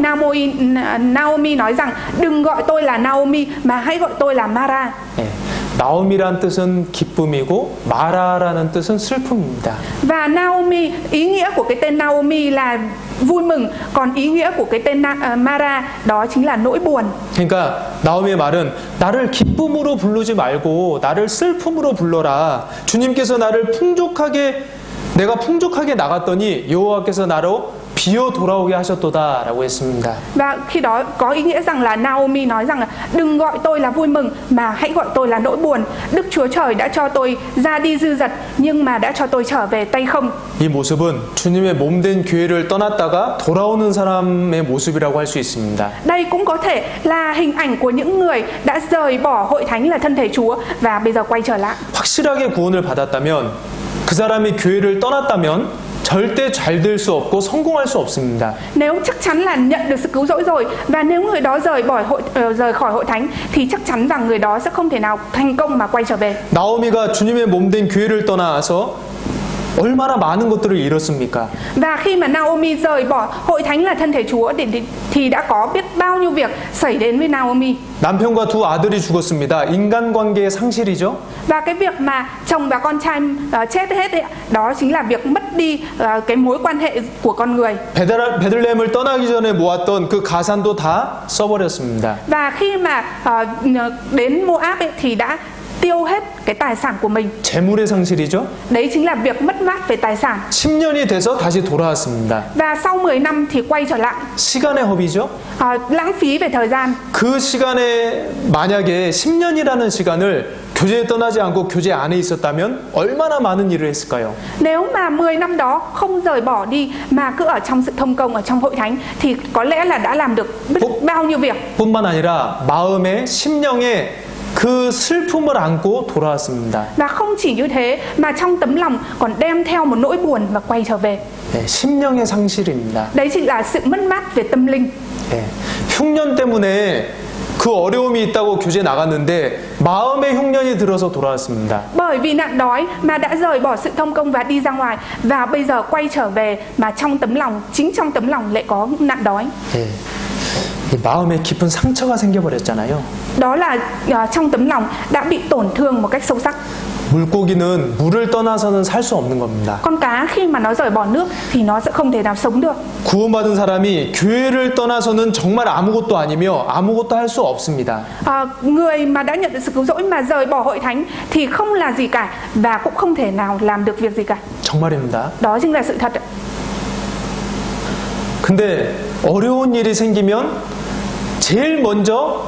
Naomi nói rằng đừng gọi tôi là Naomi mà hãy gọi tôi là Mara. 네, 나오미란 뜻은 기쁨이고 마라라는 뜻은 슬픔입니다. Và Naomi, ý nghĩa của cái tên Naomi là vui mừng, còn ý nghĩa của cái tên Mara đó chính là nỗi buồn. 그러니까 나오미의 말은 나를 기쁨으로 부르지 말고 나를 슬픔으로 불러라. 주님께서 나를 내가 풍족하게 나갔더니 여호와께서 나로 비어 돌아오게 하셨도다라고 했습니다. Và khi đó có ý nghĩa rằng là Naomi nói rằng là đừng gọi tôi là vui mừng mà hãy gọi tôi là nỗi buồn. Đức Chúa Trời đã cho tôi ra đi dư dật nhưng mà đã cho tôi trở về tay không. 이 모습은 주님의 몸된 교회를 떠났다가 돌아오는 사람의 모습이라고 할 수 있습니다. Đây cũng có thể là hình ảnh của những người đã rời bỏ hội thánh là thân thể Chúa và bây giờ quay trở lại. 확실하게 구원을 받았다면 그 사람이 교회를 떠났다면 절대 잘 될 수 없고 성공할 수 없습니다. Nếu chắc chắn là nhận được sự cứu rỗi rồi và nếu người đó rời khỏi hội thánh thì chắc chắn rằng người đó sẽ không thể nào thành công mà quay trở về. 나오미가 주님의 몸된 교회를 떠나서 얼마나 많은 것들을 잃었습니까? Và khi mà Naomi rời bỏ hội thánh là thân thể Chúa thì đã có biết bao nhiêu việc xảy đến với Naomi. 남편과 두 아들이 죽었습니다. 인간관계의 상실이죠. Và cái việc mà chồng và con trai chết hết ấy, đó chính là việc mất đi cái mối quan hệ của con người. 베들레헴을 떠나기 전에 모았던 그 가산도 다 써버렸습니다. Và khi mà đến Moab ấy, thì đã tiêu hết cái tài sản của mình. 재물의 상실이죠. Đấy chính là việc mất mát về tài sản. 10년이 돼서 다시 돌아왔습니다. Và sau 10 năm thì quay trở lại. 시간의 허비죠. Lãng phí về thời gian. 그 시간에 만약에 10년이라는 시간을 교제에 떠나지 않고 교제 안에 있었다면 얼마나 많은 일을 했을까요? Nếu mà 10 năm đó không rời bỏ đi mà cứ ở trong sự thông công, ở trong hội thánh thì có lẽ là đã làm được biết bao nhiêu việc. 뿐만 아니라 마음에 심령에 그 슬픔을 안고 돌아왔습니다. Và không chỉ như thế mà trong tấm lòng còn đem theo một nỗi buồn và quay trở về. 네, 심령의 상실입니다. Đấy chính là sự mất mát về tâm linh. 네, 흉년 때문에 그 어려움이 있다고 교제 나갔는데 마음의 흉년이 들어서 돌아왔습니다. Bởi vì nạn đói mà đã rời bỏ sự thông công và đi ra ngoài, và bây giờ quay trở về mà trong tấm lòng, chính trong tấm lòng lại có nạn đói. 네, 이 마음에 깊은 상처가 생겨버렸잖아요. Đó là trong tấm lòng đã bị tổn thương một cách sâu sắc. 물고기는 물을 떠나서는 살 수 없는 겁니다. Con cá khi mà nó rời bỏ nước thì nó sẽ không thể nào sống được. 구원받은 사람이 교회를 떠나서는 정말 아무것도 아니며 아무것도 할 수 없습니다. Người mà đã nhận được sự cứu rỗi mà rời bỏ hội thánh thì không là gì cả và cũng không thể nào làm được việc gì cả. 정말입니다. Đó chính là sự thật. 근데 어려운 일이 생기면 제일 먼저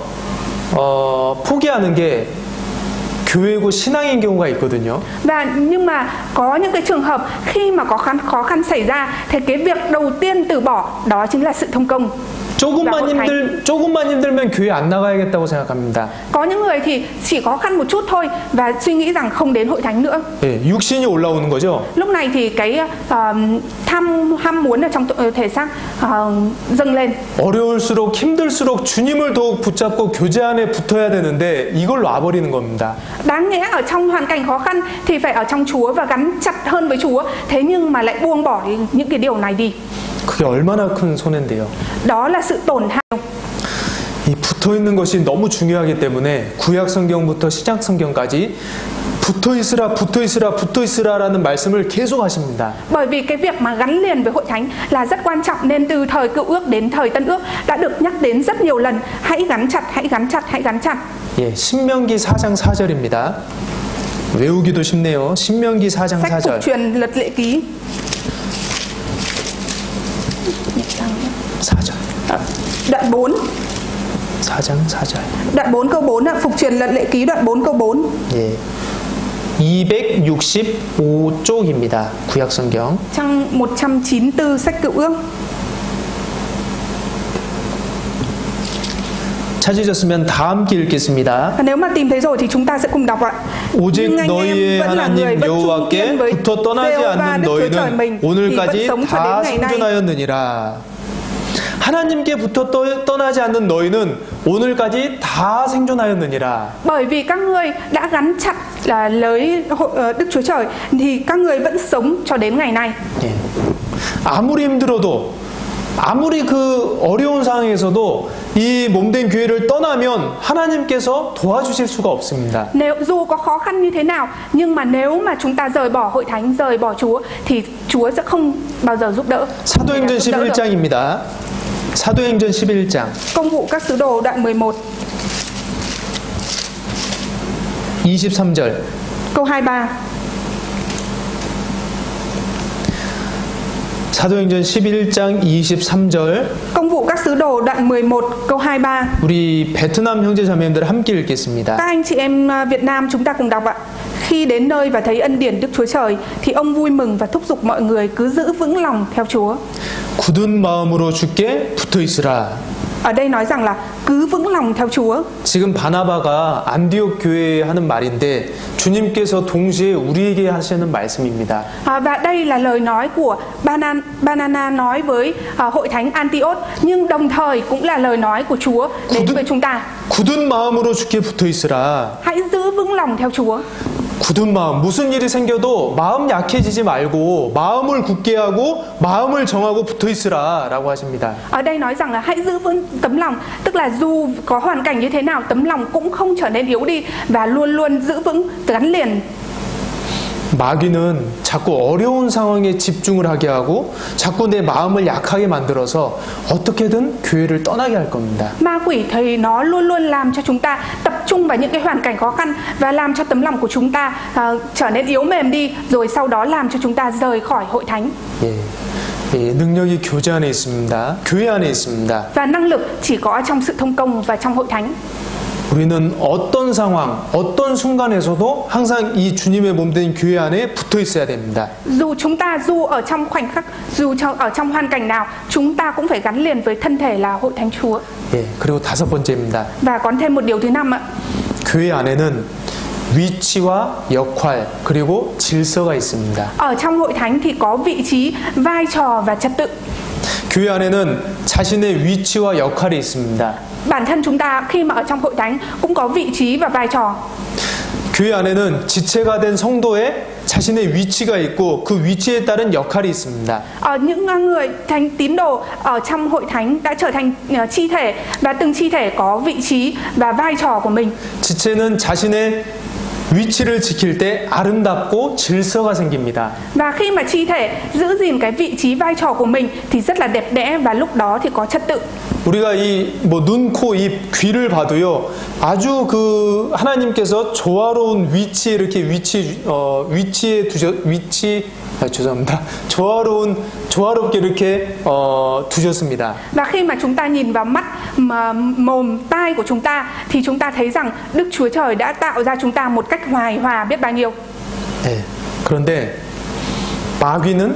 포기하는 게 교회고 신앙인 경우가 있거든요. Và nhưng mà có những cái trường hợp khi mà có khó khăn xảy ra thì cái việc đầu tiên từ bỏ đó chính là sự thông công. 조금만 힘들면 교회 안 나가야겠다고 생각합니다. Có những người thì chỉ khó khăn một chút thôi và suy nghĩ rằng không đến hội thánh nữa. 예, 육신이 올라오는 거죠. Lúc này thì cái ham muốn ở trong thể xác dâng lên. 어려울수록 힘들수록 주님을 더욱 붙잡고 교제 안에 붙어야 되는데 이걸 놔버리는 겁니다. Đáng nhẽ ở trong hoàn cảnh khó khăn thì phải ở trong Chúa và gắn chặt hơn với Chúa, thế nhưng mà lại buông bỏ những cái điều này đi. 그게 얼마나 큰 손해인데요. Đó là sự tổn hại. 이 붙어 있는 것이 너무 중요하기 때문에 구약 성경부터 신약 성경까지 붙어 있으라라는 말씀을 계속 하십니다. Bởi vì cái việc mà gắn liền với hội thánh là rất quan trọng, nên từ thời Cựu Ước đến thời Tân Ước đã được nhắc đến rất nhiều lần, hãy gắn chặt, hãy gắn chặt, hãy gắn chặt. 예, 신명기 4장 4절입니다. 외우기도 쉽네요. 신명기 4장 Sách 4절. Phục Truyền Luật Lệ Ký 4절. đoạn 4. 4장 4절. Đoạn 4 câu 4 ạ, Phục Truyền Luật Lệ Ký đoạn 4 câu 4. 예. 265쪽입니다. 구약 성경. Trang 194 sách Cựu Ước. 찾으셨으면 다 함께 읽겠습니다. Nếu mà tìm thấy rồi thì chúng ta sẽ cùng đọc ạ. 오직 Nhưng anh 너희의 em vẫn là người 하나님 vẫn trung kiên với 여호와께 붙어 떠나지 Giê-hô-va 않는 Đức Chúa Trời mình 너희는 thì vẫn 오늘까지 sống cho 다 đến ngày nay. 생존하였느니라. 하나님께 붙어 떠나지 않는 너희는 오늘까지 다 생존하였느니라. Bởi vì các ngươi đã gắn chặt là lấy Đức Chúa Trời thì các ngươi vẫn sống cho đến ngày nay. 예. 아무리 힘들어도 아무리 그 어려운 상황에서도 이 몸된 교회를 떠나면 하나님께서 도와주실 수가 없습니다. Dù có khó khăn như thế nào, nhưng mà nếu mà chúng ta rời bỏ hội thánh, rời bỏ Chúa thì Chúa sẽ không bao giờ giúp đỡ. 사도행전 11장입니다. 사도행전 11장. Công vụ các sứ đồ đoạn 11 23절. câu 23. 사도행전 11장 23절. Công vụ các sứ đồ đoạn 11 câu 23. 우리 베트남 형제 자매님들 함께 읽겠습니다. Các anh chị em Việt Nam chúng ta cùng đọc ạ. Khi đến nơi và thấy ân điển Đức Chúa Trời thì ông vui mừng và thúc giục mọi người cứ giữ vững lòng theo Chúa. 굳은 마음으로 주께 붙어 있으라. Ở đây nói rằng là cứ vững lòng theo Chúa. 지금 바나바가 안디옥 교회에 하는 말인데 주님께서 동시에 우리에게 하시는 말씀입니다. Và đây là lời nói của Banana nói với hội thánh Antioch, nhưng đồng thời cũng là lời nói của Chúa đến với chúng ta. 굳은 마음으로 주께 붙어 있으라. Hãy giữ vững lòng theo Chúa. 굳은 마음, 무슨 일이 생겨도 마음 약해지지 말고 마음을 굳게 하고 마음을 정하고 붙어 있으라 라고 하십니다. Ở đây nói rằng là hãy giữ vững tấm lòng, tức là dù có hoàn cảnh như thế nào, tấm lòng cũng không trở nên yếu đi và luôn luôn giữ vững, gắn liền. 마귀는 자꾸 어려운 상황에 집중을 하게 하고 자꾸 내 마음을 약하게 만들어서 어떻게든 교회를 떠나게 할 겁니다. Ma quỷ thì nó luôn luôn làm cho chúng ta tập trung vào những cái hoàn cảnh khó khăn và làm cho tấm lòng của chúng ta trở nên yếu mềm đi, rồi sau đó làm cho chúng ta rời khỏi hội thánh. 예, 능력이 교제 안에 있습니다. 교회 안에 있습니다. Và năng lực chỉ có trong sự thông công và trong hội thánh. 우리는 어떤 상황, 어떤 순간에서도 항상 이 주님의 몸된 교회 안에 붙어 있어야 됩니다. Dù chúng ta dù ở trong khoảnh khắc, ở trong hoàn cảnh nào, chúng ta cũng phải gắn liền với thân thể là hội thánh Chúa. 예, 그리고 다섯 번째입니다. Và còn thêm một điều thứ năm ạ. 교회 안에는 위치와 역할 그리고 질서가 있습니다. Ở trong hội thánh thì có vị trí, vai trò và trật tự. 교회 안에는 자신의 위치와 역할이 있습니다. Bản thân chúng ta khi mà ở trong hội thánh cũng có vị trí và vai trò. 교회 안에는 지체가 된 성도의 자신의 위치가 있고 그 위치에 따른 역할이 있습니다. Những người thánh tín đồ ở trong hội thánh đã trở thành chi thể và từng chi thể có vị trí và vai trò của mình. 지체는 자신의 위치를 지킬 때 아름답고 질서가 생깁니다. Và khi mà chi thể giữ gìn cái vị trí vai trò của mình thì rất là đẹp đẽ và lúc đó thì có trật tự. 우리가 이 뭐 눈, 코, 입, 귀를 봐도요. 아주 그 하나님께서 조화로운 위치에 이렇게 죄송합니다. 조화롭게 이렇게 두셨습니다. Và khi mà chúng ta nhìn vào mắt, mồm, tai của chúng ta thì chúng ta thấy rằng Đức Chúa Trời đã tạo ra chúng ta một cách hài hòa biết bao nhiêu. 네. 그런데 마귀는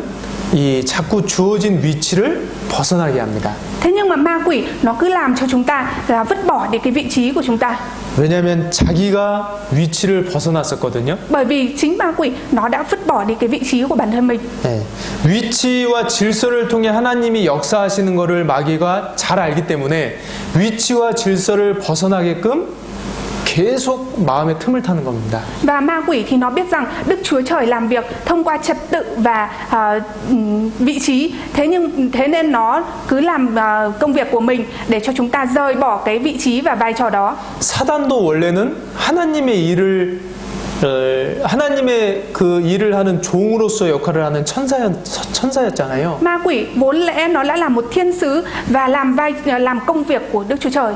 이 자꾸 주어진 위치를 벗어나게 합니다. Thế nhưng mà ma quỷ nó cứ làm cho chúng ta là vứt bỏ đi cái vị trí của chúng ta. 왜냐하면 자기가 위치를 벗어났었거든요. Bởi vì chính ma quỷ nó đã vứt bỏ đi cái vị trí của bản thân mình. 네. 위치와 질서를 통해 하나님이 역사하시는 것을 마귀가 잘 알기 때문에 위치와 질서를 벗어나게끔 계속 마음에 틈을 타는 겁니다. Và ma quỷ thì nó biết rằng Đức Chúa Trời làm việc thông qua trật tự và vị trí. Thế nên nó cứ làm công việc của mình để cho chúng ta rời bỏ cái vị trí và vai trò đó. 사단도 원래는 하나님의 그 일을 하는 종으로서 역할을 하는 천사였잖아요. Ma quỷ vốn lẽ nó đã là một thiên sứ và làm công việc của Đức Chúa Trời.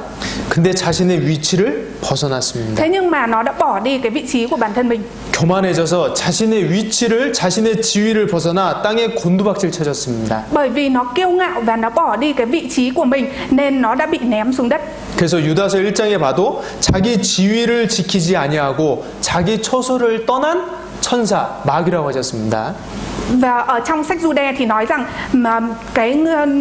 근데 자신의 위치를 벗어났습니다. Thế nhưng mà nó đã bỏ đi cái vị trí của bản thân mình. 교만해져서 자신의 위치를, 자신의 지위를 벗어나 땅에 곤두박질 쳐졌습니다. Bởi vì nó kiêu ngạo và nó bỏ đi cái vị trí của mình nên nó đã bị ném xuống đất. 그래서 유다서 1장에 봐도 자기 지위를 지키지 아니하고 자기 처소를 떠난 천사 마귀라고 하셨습니다. Và ở trong sách Giu-đe thì nói rằng mà cái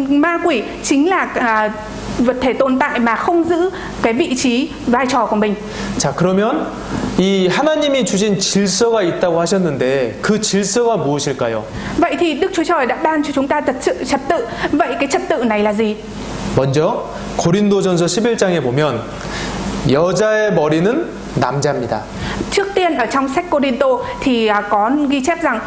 ma quỷ chính là vật thể tồn tại mà không giữ cái vị trí vai trò của mình. 자, 그러면 이 하나님이 주신 질서가 있다고 하셨는데 그 질서가 무엇일까요? Vậy thì Đức Chúa Trời đã ban cho chúng ta trật tự. Vậy cái trật tự này là gì? 먼저 고린도전서 11장에 보면 여자의 머리는 남자입니다. Trước tiên ở trong sách Cô-rinh-tô thì có ghi chép rằng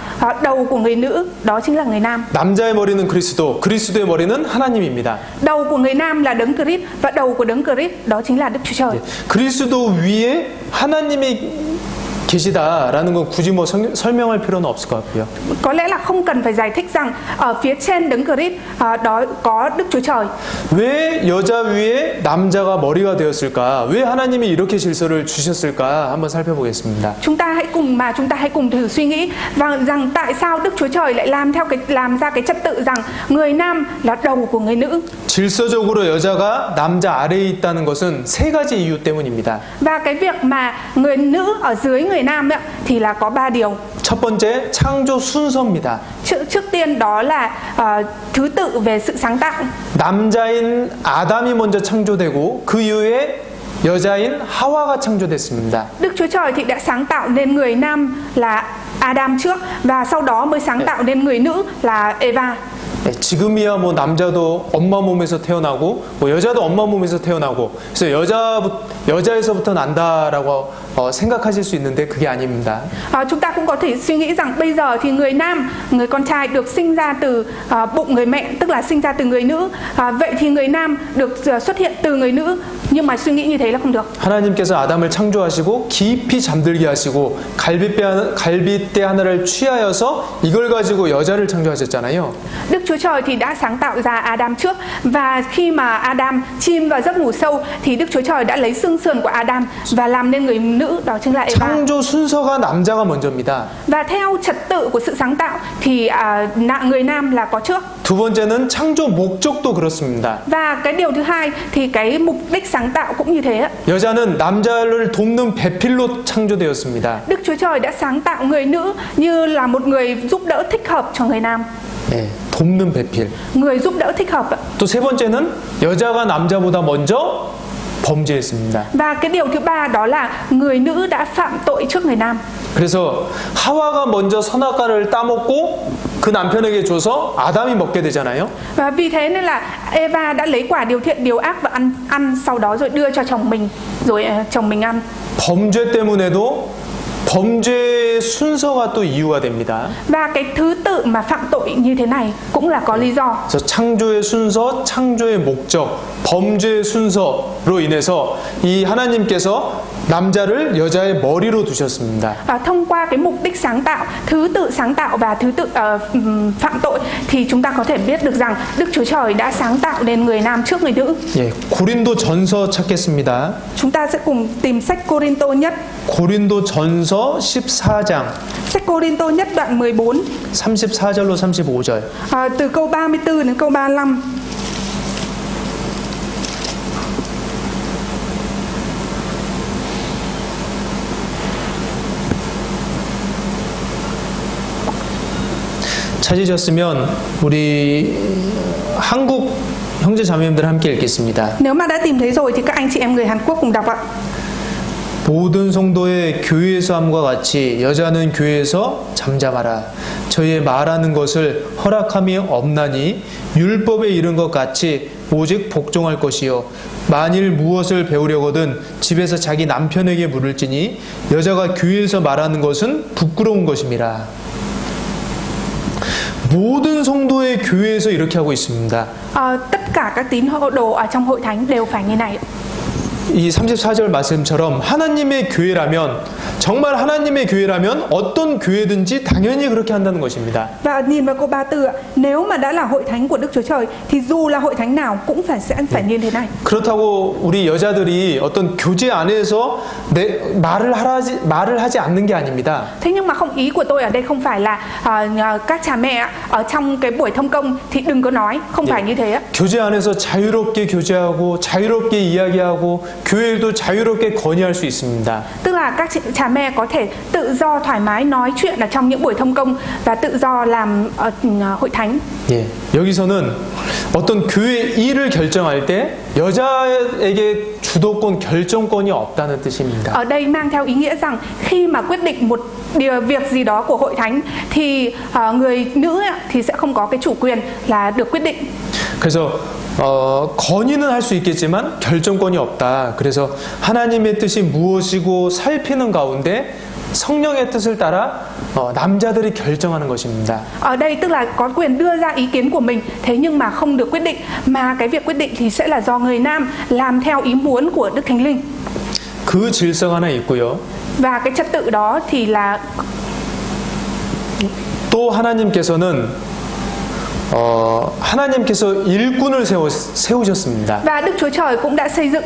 đầu của người nữ đó chính là người nam. 남자의 머리는 그리스도, 그리스도의 머리는 하나님입니다. Đầu của người nam là Đấng Christ và đầu của Đấng Christ đó chính là Đức Chúa Trời. 그리스도 위에 하나님이 계시다라는 건 굳이 뭐 설명할 필요는 없을 것 같고요. Có lẽ là không cần phải giải thích rằng ở phía trên Đấng Christ đó có Đức Chúa Trời. 왜 여자 위에 남자가 머리가 되었을까? 왜 하나님이 이렇게 질서를 주셨을까? 한번 살펴보겠습니다. Chúng ta hãy cùng thử suy nghĩ rằng tại sao Đức Chúa Trời lại làm ra cái trật tự rằng người nam là đầu của người nữ. 질서적으로 여자가 남자 아래에 있다는 것은 세 가지 이유 때문입니다. Và cái việc mà người nữ ở dưới người nam ấy, thì là có 3 điều. 첫 번째, 창조 순서입니다. Trước tiên đó là thứ tự về sự sáng tạo. 남자인 아담이 먼저 창조되고 그 이후에 여자인 하와가 창조됐습니다. Đức Chúa Trời thì đã sáng tạo nên người nam là Adam trước và sau đó mới sáng tạo nên người nữ là Eva. 지금이야 뭐 남자도 엄마 몸에서 태어나고 뭐 여자도 엄마 몸에서 태어나고 그래서 여자에서부터 난다라고 생각하실 수 있는데 그게 아닙니다. Chúng ta cũng có thể suy nghĩ rằng bây giờ thì người nam, người con trai được sinh ra từ bụng người mẹ, tức là sinh ra từ người nữ. Vậy thì người nam được xuất hiện từ người nữ, nhưng mà suy nghĩ như thế là không được. 하나님께서 아담을 창조하시고 깊이 잠들게 하시고 갈빗대 하나를 취하여서 이걸 가지고 여자를 창조하셨잖아요. Đức Chúa Trời thì đã sáng tạo ra Adam trước và khi mà Adam chìm vào giấc ngủ sâu thì Đức Chúa Trời đã lấy xương sườn của Adam và làm nên người nữ, đó chính là Eva. 창조 순서가 남자가 먼저입니다. Và theo trật tự của sự sáng tạo thì người nam là có trước. 두 번째는 창조 목적도 그렇습니다. Và cái điều thứ hai thì cái mục đích sáng sáng tạo cũng như thế ạ. 여자는 남자를 돕는 배필로 창조되었습니다. Đức Chúa Trời đã sáng tạo người nữ như là một người giúp đỡ thích hợp cho người nam. 예, 돕는 배필. Người giúp đỡ thích hợp ạ. 또 세 번째는 여자가 남자보다 먼저 범죄했습니다. Và cái điều thứ ba đó là người nữ đã phạm tội trước người nam. 그래서 하와가 먼저 선악과를 따먹고 그 남편에게 줘서 아담이 먹게 되잖아요. Và vì thế nên là Eva đã lấy quả điều thiện điều ác và ăn sau đó rồi đưa cho chồng mình, rồi chồng mình ăn. 범죄 때문에도 범죄의 순서가 또 이유가 됩니다. Và cái thứ tự mà phạm tội như thế này cũng là có lý do. 그래서 창조의 순서, 창조의 목적, 범죄의 순서로 인해서 이 하나님께서 남자를 여자의 머리로 두셨습니다. Thông qua cái mục đích sáng tạo, thứ tự sáng tạo và thứ tự phạm tội thì chúng ta có thể biết được rằng Đức Chúa Trời đã sáng tạo nên người nam trước người nữ. 예, 고린도전서 찾겠습니다. Chúng ta sẽ cùng tìm sách Cô-rin-tô nhất. 고린도전서 14장 Sách Cô-rin-tô nhất đoạn 14 34절로 35절. từ câu 34 đến câu 35. 찾으셨으면 우리 한국 형제 자매님들 함께 읽겠습니다. Nếu mà đã tìm thấy rồi thì các anh chị em người Hàn Quốc cùng đọc ạ. 모든 성도의 교회에서 함과 같이 여자는 교회에서 잠잠하라. 저희의 말하는 것을 허락함이 없나니 율법에 이른 것 같이 오직 복종할 것이요. 만일 무엇을 배우려거든 집에서 자기 남편에게 물을지니 여자가 교회에서 말하는 것은 부끄러운 것임이라. 모든 성도의 교회에서 이렇게 하고 있습니다. Tất cả các tín đồ ở trong hội thánh đều phải như này. 이 34절 말씀처럼 하나님의 교회라면, 정말 하나님의 교회라면 어떤 교회든지 당연히 그렇게 한다는 것입니다. Và nhìn vào câu 34 ạ, nếu mà đã là hội thánh của Đức Chúa Trời thì dù là hội thánh nào cũng sẽ như thế này. 그렇다고 우리 여자들이 어떤 교제 안에서 말을 하지 않는 게 아닙니다. Thế nhưng mà ý của tôi ở đây không phải là các cha mẹ ở trong cái buổi thông công thì đừng có nói, không phải như thế ạ. 교제 안에서 자유롭게 교제하고 자유롭게 이야기하고 교회도 자유롭게 건의할 수 있습니다. Tức là các cha mẹ có thể tự do thoải mái nói chuyện ở trong những buổi thông công và tự do làm ở hội thánh. 예, 여기서는 어떤 교회 일을 결정할 때 여자에게 주도권, 결정권이 없다는 뜻입니다. Ở đây mang theo ý nghĩa rằng khi mà quyết định một việc gì đó của hội thánh thì người nữ thì sẽ không có cái chủ quyền là được quyết định. 그래서 건의는 할 수 있겠지만 결정권이 없다. 그래서 하나님의 뜻이 무엇이고 살피는 가운데 성령의 뜻을 따라 남자들이 결정하는 것입니다. Ở đây tức là có quyền đưa ra ý kiến của mình, thế nhưng mà không được quyết định, mà cái việc quyết định thì sẽ là do người nam làm theo ý muốn của Đức Thánh Linh. 그 질서가 하나 있고요. Và cái trật tự đó thì là 또 하나님께서는 하나님께서 일꾼을 세우셨습니다. Và Đức Chúa Trời cũng đã xây dựng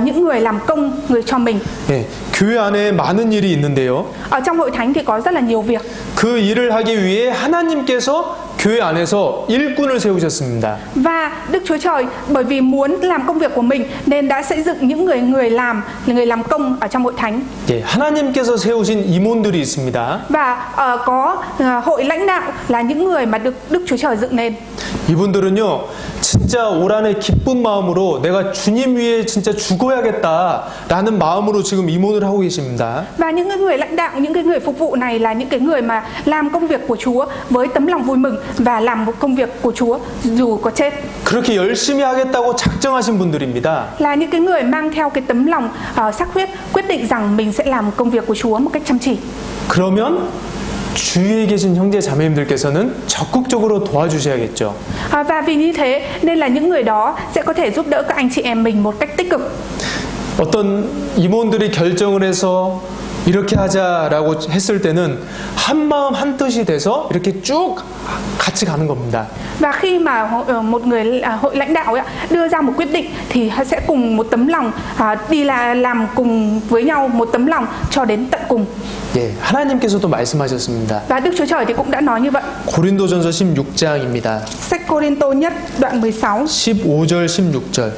những người làm công người cho mình. 예, 교회 안에 많은 일이 있는데요. Ở trong hội thánh thì có rất là nhiều việc. 그 일을 하기 위해 하나님께서 교회 안에서 일꾼을 세우셨습니다. Và Đức Chúa Trời bởi vì muốn làm công việc của mình nên đã xây dựng những người làm công ở trong hội thánh. 예, 하나님께서 세우신 임원들이 있습니다. Và có hội lãnh đạo là những người mà được Đức Chúa Trời dựng nên. 이분들은요, 진짜 올 한해 기쁜 마음으로 내가 주님 위해 진짜 죽어야겠다라는 마음으로 지금 임원을 하고 계십니다. Và những người lãnh đạo, những cái người phục vụ này là những cái người mà làm công việc của Chúa với tấm lòng vui mừng và làm một công việc của Chúa dù có chết. 그렇게 열심히 하겠다고 작정하신 분들입니다. Là những cái người mang theo cái tấm lòng xác huyết, quyết định rằng mình sẽ làm công việc của Chúa một cách chăm chỉ. 그러면 주위에 계신 형제 자매님들께서는 적극적으로 도와주셔야겠죠. Và vì như thế nên là những người đó sẽ có thể giúp đỡ các anh chị em mình một cách tích cực. 어떤 임원들이 결정을 해서 이렇게 하자라고 했을 때는 한 마음 한 뜻이 돼서 이렇게 쭉 같이 가는 겁니다. Và khi mà một người hội lãnh đạo đưa ra một quyết định thì sẽ cùng một tấm lòng đi làm cùng với nhau một tấm lòng cho đến tận cùng. 예, 하나님께서도 말씀하셨습니다. Và Đức Chúa Trời thì cũng đã nói như vậy. 고린도전서 16장입니다. Sách Cô-rin-tô nhất đoạn 16 15절 16절.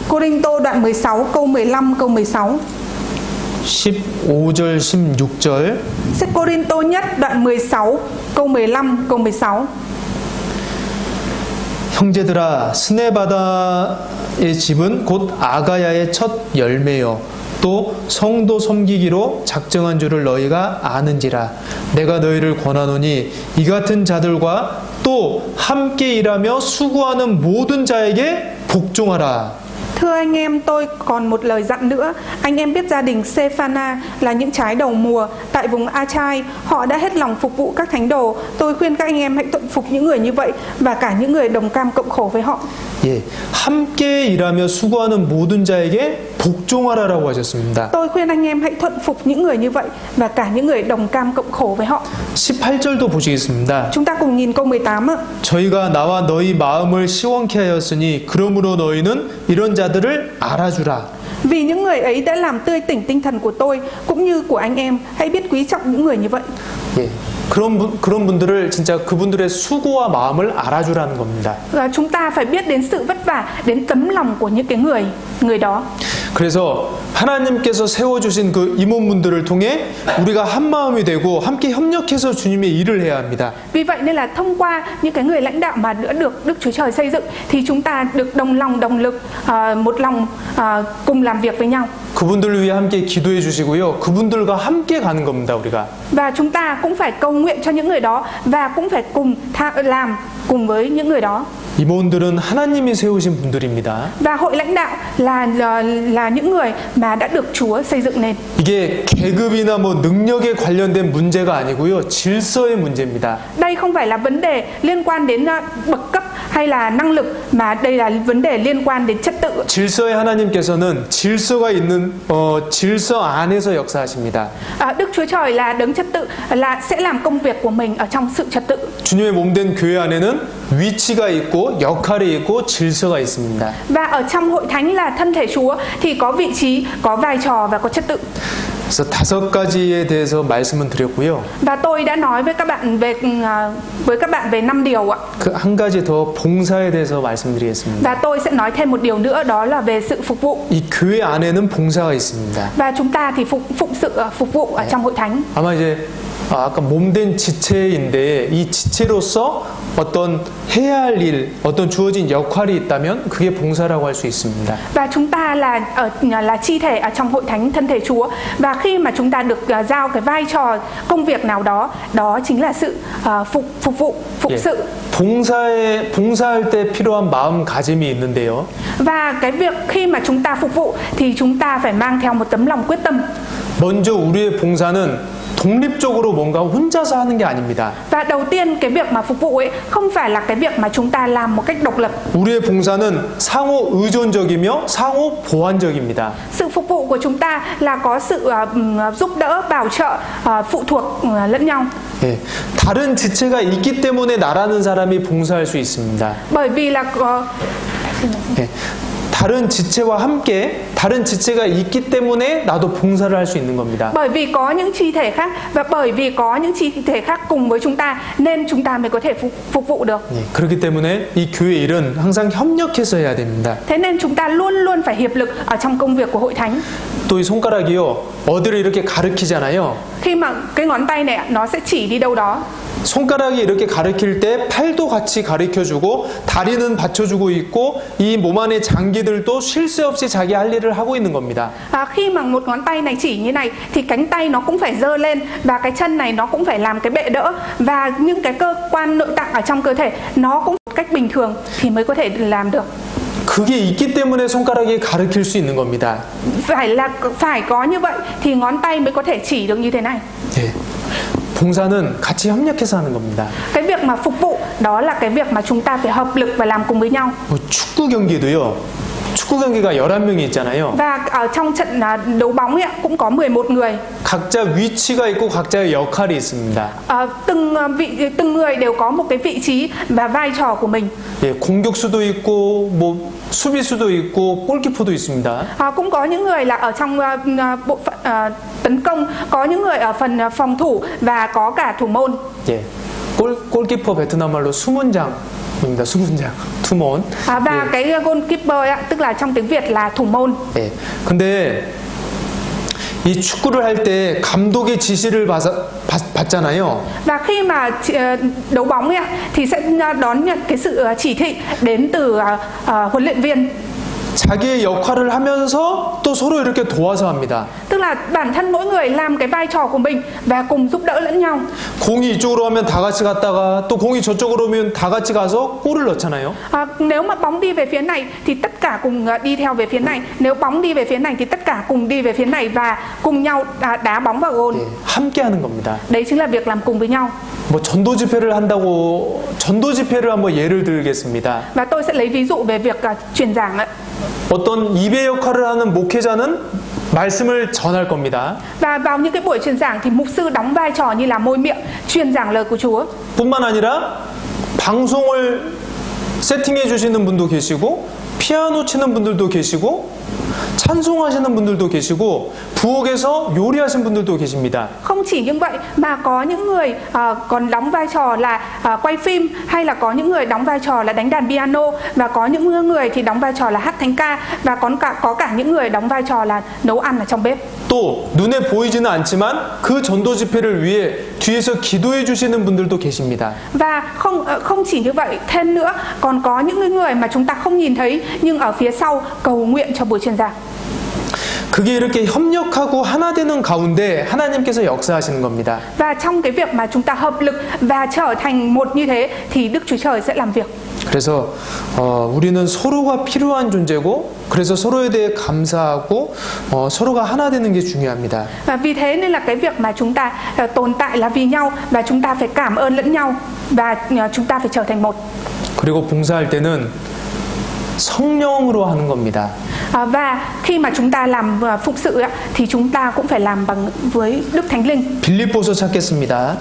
Cô-rinh-tô đoạn 16 câu 15 câu 16. 15절 16절. Sách Cô-rinh-tô nhất đoạn 16 câu 15 câu 16. 형제들아, 스네바다의 집은 곧 아가야의 첫 열매요. 또 성도 섬기기로 작정한 줄을 너희가 아는지라. 내가 너희를 권하노니 이 같은 자들과 또 함께 일하며 수고하는 모든 자에게 복종하라. Thưa anh em, tôi còn một lời dặn nữa. Anh em biết gia đình Sephana là những trái đầu mùa tại vùng Achai. Họ đã hết lòng phục vụ các thánh đồ. Tôi khuyên các anh em hãy thuận phục những người như vậy và cả những người đồng cam cộng khổ với họ. 예, 함께 일하며 수고하는 모든 자에게 복종하라라고 하셨습니다. Tôi khuyên anh em hãy thuận phục những người như vậy và cả những người đồng cam cộng khổ với họ. 18절도 보시겠습니다. Chúng ta cùng nhìn câu 18 ạ. 저희가 나와 너희 마음을 시원케 하였으니 그러므로 너희는 이런 자들을 알아주라. Vì những người ấy đã làm tươi tỉnh tinh thần của tôi cũng như của anh em, hãy biết quý trọng những người như vậy. 예, 그런 분들을 진짜 그분들의 수고와 마음을 알아주라는 겁니다. Chúng ta phải biết đến sự vất vả, đến tấm lòng của những cái người đó. 그래서 하나님께서 세워주신 그 임원분들을 통해 우리가 한 마음이 되고 함께 협력해서 주님의 일을 해야 합니다. Vì vậy nên là thông qua những cái người lãnh đạo mà đã được Đức Chúa Trời xây dựng thì chúng ta được đồng lòng đồng lực, một lòng cùng làm việc với nhau. 그분들을 위해 함께 기도해 주시고요. 그분들과 함께 가는 겁니다, 우리가. Và chúng ta cũng phải cầu nguyện cho những người đó và cũng phải cùng làm cùng với những người đó. 임원들은 하나님이 세우신 분들입니다. Và hội lãnh đạo là những người mà đã được Chúa xây dựng nên. 이게 계급이나 뭐 능력에 관련된 문제가 아니고요. 질서의 문제입니다. Đây không phải là vấn đề liên quan đến bậc cấp hay là năng lực, mà đây là vấn đề liên quan đến trật tự. 질서의 하나님께서는 질서가 있는 질서 안에서 역사하십니다. Đức Chúa Trời là đấng trật tự, là sẽ làm công việc của mình ở trong sự trật tự. 주님의 몸된 교회 안에는 위치가 있고 역할이 있고 질서가 있습니다. Và ở trong hội thánh là thân thể Chúa thì có vị trí, có vai trò và có trật tự. 그래서 5가지에 대해서 말씀을 드렸고요. Và tôi đã nói với các bạn về 5 điều ạ. 그 한 가지 더 봉사에 대해서 말씀드리겠습니다. Và tôi sẽ nói thêm một điều nữa, đó là về sự phục vụ. 이 교회 안에는 봉사가 있습니다. Và chúng ta thì phụng sự phục vụ ở trong hội thánh. 아마 이제 아까 몸된 지체인데 이 지체로서 어떤 해야 할 일, 어떤 주어진 역할이 있다면 그게 봉사라고 할 수 있습니다. Và chúng ta là chi thể ở trong hội thánh thân thể Chúa, và khi mà chúng ta được giao cái vai trò công việc nào đó, đó chính là sự phục vụ, sự. 봉사할 때 필요한 마음가짐이 있는데요. Và cái việc khi mà chúng ta phục vụ thì chúng ta phải mang theo một tấm lòng quyết tâm. 먼저 우리의 봉사는 독립적으로 뭔가 혼자서 하는 게 아닙니다. Và đầu tiên cái việc mà phục vụ ấy không phải là cái việc mà chúng ta làm một cách độc lập. 우리의 봉사는 상호 의존적이며 상호 보완적입니다. Sự phục vụ của chúng ta là có sự giúp đỡ, bảo trợ, phụ thuộc lẫn nhau. 예, 다른 지체가 있기 때문에 나라는 사람이 봉사할 수 있습니다. Bởi vì là 예, 다른 지체와 함께 다른 지체가 있기 때문에 나도 봉사를 할 수 있는 겁니다. Bởi vì có những chi thể khác, và bởi vì có những chi thể khác cùng với chúng ta nên chúng ta mới có thể phục vụ được. 예, 그렇기 때문에 이 교회 일은 항상 협력해서 해야 됩니다. Thế nên chúng ta luôn luôn phải hiệp lực ở trong công việc của hội thánh. 또 이 손가락이요, 어디를 이렇게 가리키잖아요. Khi mà cái ngón tay này nó sẽ chỉ đi đâu đó. 손가락이 이렇게 가리킬 때 팔도 같이 가리켜주고 다리는 받쳐주고 있고 이 몸 안의 장기들도 쉴 새 없이 자기 할 일을 하고 있는 겁니다. Khi mà một ngón tay này chỉ như này thì cánh tay nó cũng phải giơ lên, và cái chân này nó cũng phải làm cái bệ đỡ, và những cái cơ quan nội tạng ở trong cơ thể nó cũng một cách bình thường thì mới có thể làm được. 그게 있기 때문에 손가락이 가리킬 수 있는 겁니다. Phải có như vậy thì ngón tay mới có thể chỉ được như thế này. 예. 봉사는 같이 협력해서 하는 겁니다. Cái việc mà phục vụ đó là cái việc mà chúng ta phải hợp lực và làm cùng với nhau. 축구 경기도요. 축구 경기가 11명이 있잖아요. Và ở trong trận đấu bóng ấy, cũng có 11 người. 각자 위치가 있고 각자의 역할이 있습니다. Từng người đều có một cái vị trí và vai trò của mình. 예, 공격수도 있고 뭐 수비수도 있고 골키퍼도 있습니다. Cũng có những người là ở trong bộ phận tấn công, có những người ở phần phòng thủ và có cả thủ môn. 예, 골키퍼 베트남 말로 수문장. 입니다. 수문장, 투몬. Và cái goalkeeper ạ, tức là trong tiếng Việt là thủ môn. 예. 근데 이 축구를 할 때 감독의 지시를 받잖아요. Và khi mà đấu bóng ấy ạ, thì sẽ đón nhận cái sự chỉ thị đến từ huấn luyện viên. 자기의 역할을 하면서 또 서로 이렇게 도와서 합니다. Tức là bản thân mỗi người làm cái vai trò của mình và cùng giúp đỡ lẫn nhau. 공이 이쪽으로 하면 다 같이 갔다가 또 공이 저쪽으로 오면 다 같이 가서 골을 넣잖아요. Nếu mà bóng đi về phía này thì tất cả cùng đi theo về phía này. Nếu bóng đi về phía này thì tất cả cùng đi về phía này và cùng nhau đá bóng vào gôn. 예, 함께 하는 겁니다. Đấy chính là việc làm cùng với nhau. 뭐 전도 집회를 한다고 전도 집회를 한번 예를 들겠습니다. Và tôi sẽ lấy ví dụ về việc truyền giảng ạ. 어떤 입의 역할을 하는 목회자는 말씀을 전할 겁니다. Và vào những cái buổi truyền giảng thì mục sư đóng vai trò như là môi miệng truyền giảng lời của Chúa. 뿐만 아니라 방송을 세팅해 주시는 분도 계시고 피아노 치는 분들도 계시고 찬송하시는 분들도 계시고 부엌에서 요리하신 분들도 계십니다. Không chỉ như vậy mà có những người còn đóng vai trò là quay phim, hay là có những người đóng vai trò là đánh đàn piano, và có những người thì đóng vai trò là hát thánh ca, và có cả những người đóng vai trò là nấu ăn ở trong bếp. 또 눈에 보이지는 않지만 그 전도 집회를 위해 뒤에서 기도해 주시는 분들도 계십니다. Và không chỉ như vậy, thêm nữa còn có những người mà chúng ta không nhìn thấy nhưng ở phía sau cầu nguyện cho buổi truyền giảng. 그게 이렇게 협력하고 하나 되는 가운데 하나님께서 역사하시는 겁니다. Và trong cái việc mà chúng ta hợp lực và trở thành một như thế thì Đức Chúa Trời sẽ làm việc. 그래서 우리는 서로가 필요한 존재고 그래서 서로에 대해 감사하고 서로가 하나 되는 게 중요합니다. Và vì thế nên là cái việc mà chúng ta tồn tại là vì nhau, và chúng ta phải cảm ơn lẫn nhau, và chúng ta phải trở thành một. 그리고 봉사할 때는 성령으로 하는 겁니다. Và khi mà chúng ta làm phụng sự thì chúng ta cũng phải làm với Đức Thánh Linh. 빌립보서 찾겠습니다.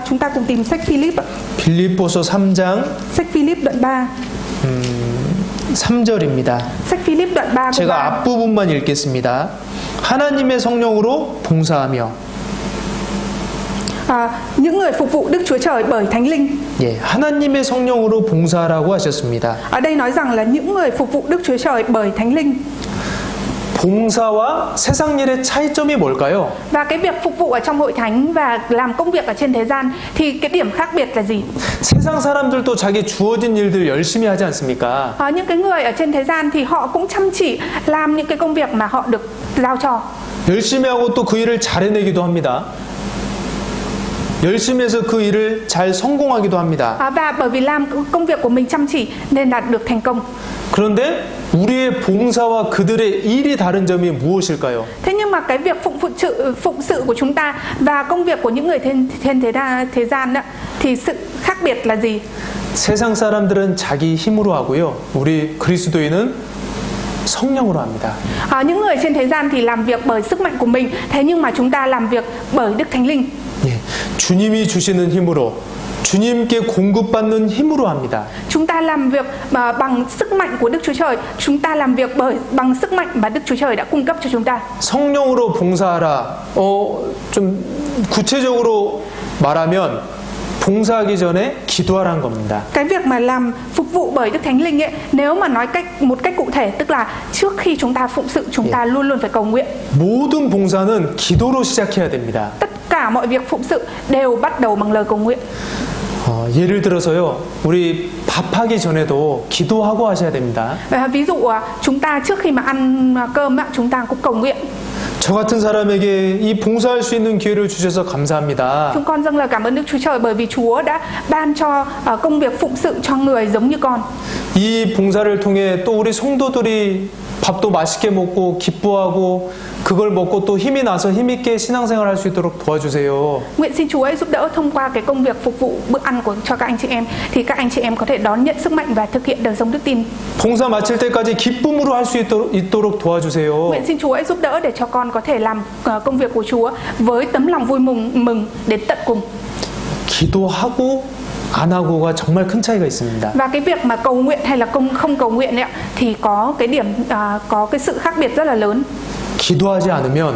Chúng ta cùng tìm sách Philip. 빌립보서 3장 Sách Philip đoạn 3. 3절입니다. Sách Philip đoạn 3 câu 3. 제가 앞부분만 읽겠습니다. 하나님의 성령으로 봉사하며 những người phục vụ Đức Chúa Trời bởi Thánh Linh. 예, 하나님의 성령으로 봉사하라고 하셨습니다. Ở đây nói rằng là những người phục vụ Đức Chúa Trời bởi Thánh Linh. 봉사와 세상 일의 차이점이 뭘까요? Và cái việc phục vụ ở trong hội thánh và làm công việc ở trên thế gian thì cái điểm khác biệt là gì? 세상 사람들도 자기 주어진 일들 열심히 하지 않습니까? Những cái người ở trên thế gian thì họ cũng chăm chỉ làm những cái công việc mà họ được giao cho. 열심히 하고 또 그 일을 잘해내기도 합니다. 열심히 해서 그 일을 잘 성공하기도 합니다. Và bởi vì làm công việc của mình chăm chỉ nên đạt được thành công. 그런데 우리의 봉사와 그들의 일이 다른 점이 무엇일까요? Thế nhưng mà cái việc phụng sự của chúng ta và công việc của những người trên thế gian đó, thì sự khác biệt là gì? 세상 사람들은 자기 힘으로 하고요. 우리 그리스도인은 성령으로 합니다. Những người trên thế gian thì làm việc bởi sức mạnh của mình, thế nhưng mà chúng ta làm việc bởi Đức Thánh Linh. 예, 주님이 주시는 힘으로 주님께 공급받는 힘으로 합니다. Chúng ta làm việc bằng sức mạnh của Đức Chúa Trời, chúng ta làm việc bằng sức mạnh mà Đức Chúa Trời đã cung cấp cho chúng ta. 성령으로 봉사하라. 좀 구체적으로 말하면 봉사하기 전에 기도하라는 겁니다. Cái việc mà làm phục vụ bởi Đức Thánh Linh ấy, nếu mà nói một cách cụ thể, tức là trước khi chúng ta phụng sự, chúng ta luôn luôn phải cầu nguyện. 모든 봉사는 기도로 시작해야 됩니다. Tất cả mọi việc phụng sự đều bắt đầu bằng lời cầu nguyện. 예를 들어서요, 우리 밥하기 전에도 기도하고 하셔야 됩니다. Ví dụ chúng ta trước khi mà ăn cơm chúng ta cũng cầu nguyện. 저 같은 사람에게 이 봉사할 수 있는 기회를 주셔서 감사합니다. Chúng con dâng lời cảm ơn Đức Chúa Trời bởi vì Chúa đã ban cho công việc phụng sự cho người giống như con. 이 봉사를 통해 또 우리 성도들이 밥도 맛있게 먹고 기뻐하고 그걸 먹고 또 힘이 나서 힘있게 신앙생활 할 수 있도록 도와주세요. Nguyện xin Chúa ấy giúp đỡ thông qua cái công việc phục vụ bữa ăn cho các anh chị em, thì các anh chị em có thể đón nhận sức mạnh và thực hiện đời sống đức tin. 봉사 마칠 때까지 기쁨으로 할 수 있도록 도와주세요. Nguyện xin Chúa ấy giúp đỡ để cho con có thể làm công việc của Chúa với tấm lòng vui mừng đến tận cùng. 기도하고 안 하고가 정말 큰 차이가 있습니다. Và cái việc mà cầu nguyện hay là không cầu nguyện ấy, thì có cái điểm có cái sự khác biệt rất là lớn. 기도하지 않으면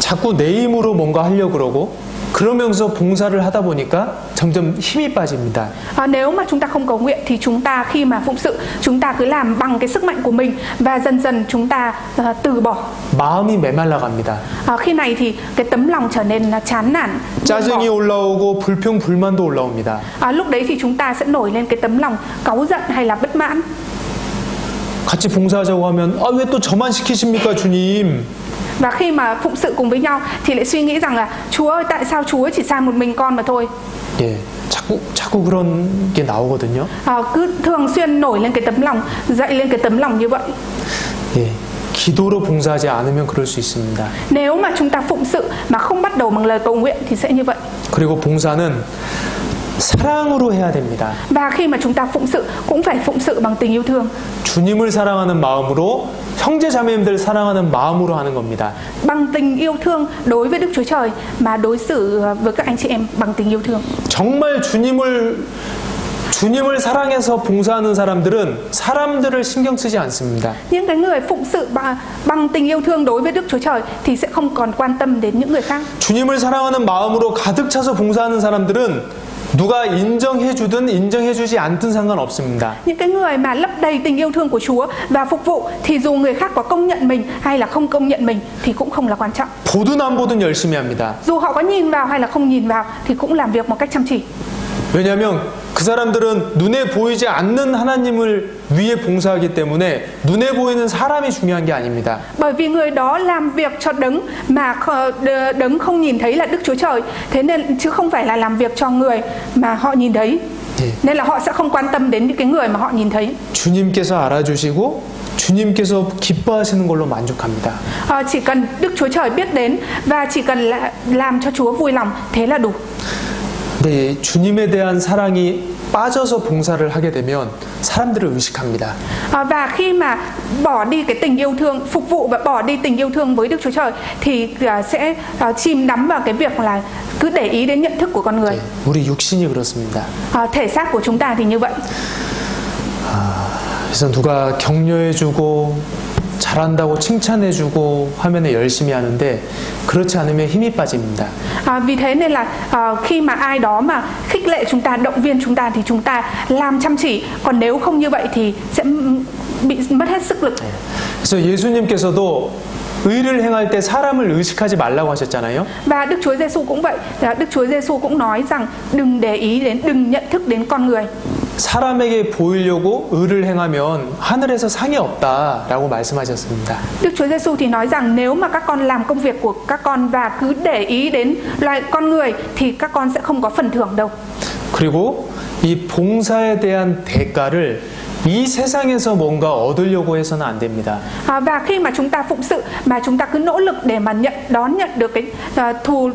자꾸 내 힘으로 뭔가 하려고 그러고 그러면서 봉사를 하다 보니까 점점 힘이 빠집니다. Nếu mà chúng ta không cầu nguyện thì chúng ta khi mà phụng sự chúng ta cứ làm bằng cái sức mạnh của mình và dần dần chúng ta từ bỏ. 마음이 메말라갑니다. Khi này thì cái tấm lòng trở nên chán nản. 짜증이 올라오고 불평 불만도 올라옵니다. Lúc đấy thì chúng ta sẽ nổi lên cái tấm lòng cáu giận hay là bất mãn. 같이 봉사하자고 하면 왜 또 저만 시키십니까 주님? Và khi mà phụng sự cùng với nhau thì lại suy nghĩ rằng là Chúa ơi, tại sao Chúa chỉ sai một mình con mà thôi. 예, 자꾸 그런 게 나오거든요. Cứ thường xuyên nổi lên cái tấm lòng, dậy lên cái tấm lòng như vậy. 예, 기도로 봉사하지 않으면 그럴 수 있습니다. Nếu mà chúng ta phụng sự mà không bắt đầu bằng lời cầu nguyện thì sẽ như vậy. 그리고 봉사는 사랑으로 해야 됩니다. Và khi mà chúng ta phụng sự cũng phải phụng sự bằng tình yêu thương. 주님을 사랑하는 마음으로 형제 자매님들 사랑하는 마음으로 하는 겁니다. Bằng tình yêu thương đối với Đức Chúa Trời mà đối xử với các anh chị em bằng tình yêu thương. 정말 주님을 사랑해서 봉사하는 사람들은 사람들을 신경 쓰지 않습니다. Những cái người phụng sự bằng tình yêu thương đối với Đức Chúa Trời thì sẽ không còn quan tâm đến những người khác. 주님을 사랑하는 마음으로 가득 차서 봉사하는 사람들은 누가 인정해주든 인정해주지 않든 상관없습니다. Những cái người mà lấp đầy tình yêu thương của Chúa và phục vụ thì dù người khác có công nhận mình hay là không công nhận mình thì cũng không là quan trọng. 보든 안 보든 열심히 합니다. Dù họ có nhìn vào hay là không nhìn vào thì cũng làm việc một cách chăm chỉ. 왜냐하면 그 사람들은 눈에 보이지 않는 하나님을 위해 봉사하기 때문에 눈에 보이는 사람이 중요한 게 아닙니다. Bởi vì người đó làm việc cho đấng mà đấng không nhìn thấy là Đức Chúa Trời, thế nên chứ không phải là làm việc cho người mà họ nhìn thấy. Nên là họ sẽ không quan tâm đến những cái người mà họ nhìn thấy. 주님께서 알아주시고 주님께서 기뻐하시는 걸로 만족합니다. Chỉ cần Đức Chúa Trời biết đến và chỉ cần làm cho Chúa vui lòng, thế là đủ. 네, 주님에 대한 사랑이 빠져서 봉사를 하게 되면 사람들을 의식합니다. Và khi mà bỏ đi cái tình yêu thương, phục vụ và bỏ đi tình yêu thương với Đức Chúa Trời thì sẽ chìm đắm vào cái việc là cứ để ý đến nhận thức của con người. 네, 우리 육신이 그렇습니다. Thể xác của chúng ta thì như vậy. 그래서 누가 격려해주고 잘한다고 칭찬해주고 하면 열심히 하는데 그렇지 않으면 힘이 빠집니다. Vì thế nên là khi mà ai đó mà khích lệ chúng ta, động viên chúng ta thì chúng ta làm chăm chỉ. Còn nếu không như vậy thì sẽ bị mất hết sức lực. 그래서 예수님께서도 의를 행할 때 사람을 의식하지 말라고 하셨잖아요. Và Đức Chúa Giêsu cũng vậy. Đức Chúa Giêsu cũng nói rằng đừng để ý đến, đừng nhận thức đến con người. 사람에게 보이려고 의를 행하면 하늘에서 상이 없다라고 말씀하셨습니다. Đức Chúa Giêsu thì nói rằng nếu mà các con làm công việc của các con và cứ để ý đến loài con người thì các con sẽ không có phần thưởng đâu. 그리고 이 봉사에 대한 대가를 이 세상에서 뭔가 얻으려고 해서는 안 됩니다. Và khi mà chúng ta phụng sự mà chúng ta cứ nỗ lực để mà đón nhận được cái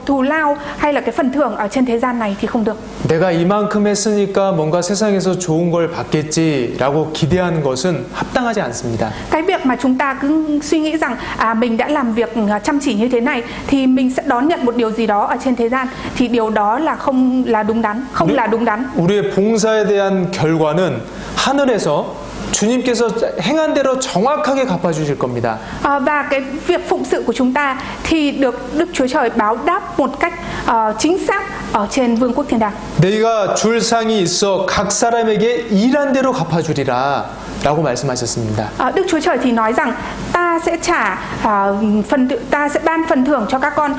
thù lao hay là cái phần thưởng ở trên thế gian này thì không được. 내가 이만큼 했으니까 뭔가 세상에서 좋은 걸 받겠지라고 기대하는 것은 합당하지 않습니다. Cái việc mà chúng ta cứ suy nghĩ rằng mình đã làm việc chăm chỉ như thế này thì mình sẽ đón nhận một điều gì đó ở trên thế gian thì điều đó là không là đúng đắn, không là đúng đắn. 우리의 봉사에 대한 결과는 하늘에서 주님께서 행한 대로 정확하게 갚아주실 겁니다. Và cái việc phụng sự của chúng ta thì được Đức Chúa Trời báo đáp một cách chính xác ở trên vương quốc thiên đàng. 내가 줄 상이 있어 각 사람에게 일한 대로 갚아주리라 라고 말씀하셨습니다. Đức Chúa Trời thì nói rằng ta sẽ ta sẽ ban phần thưởng cho các con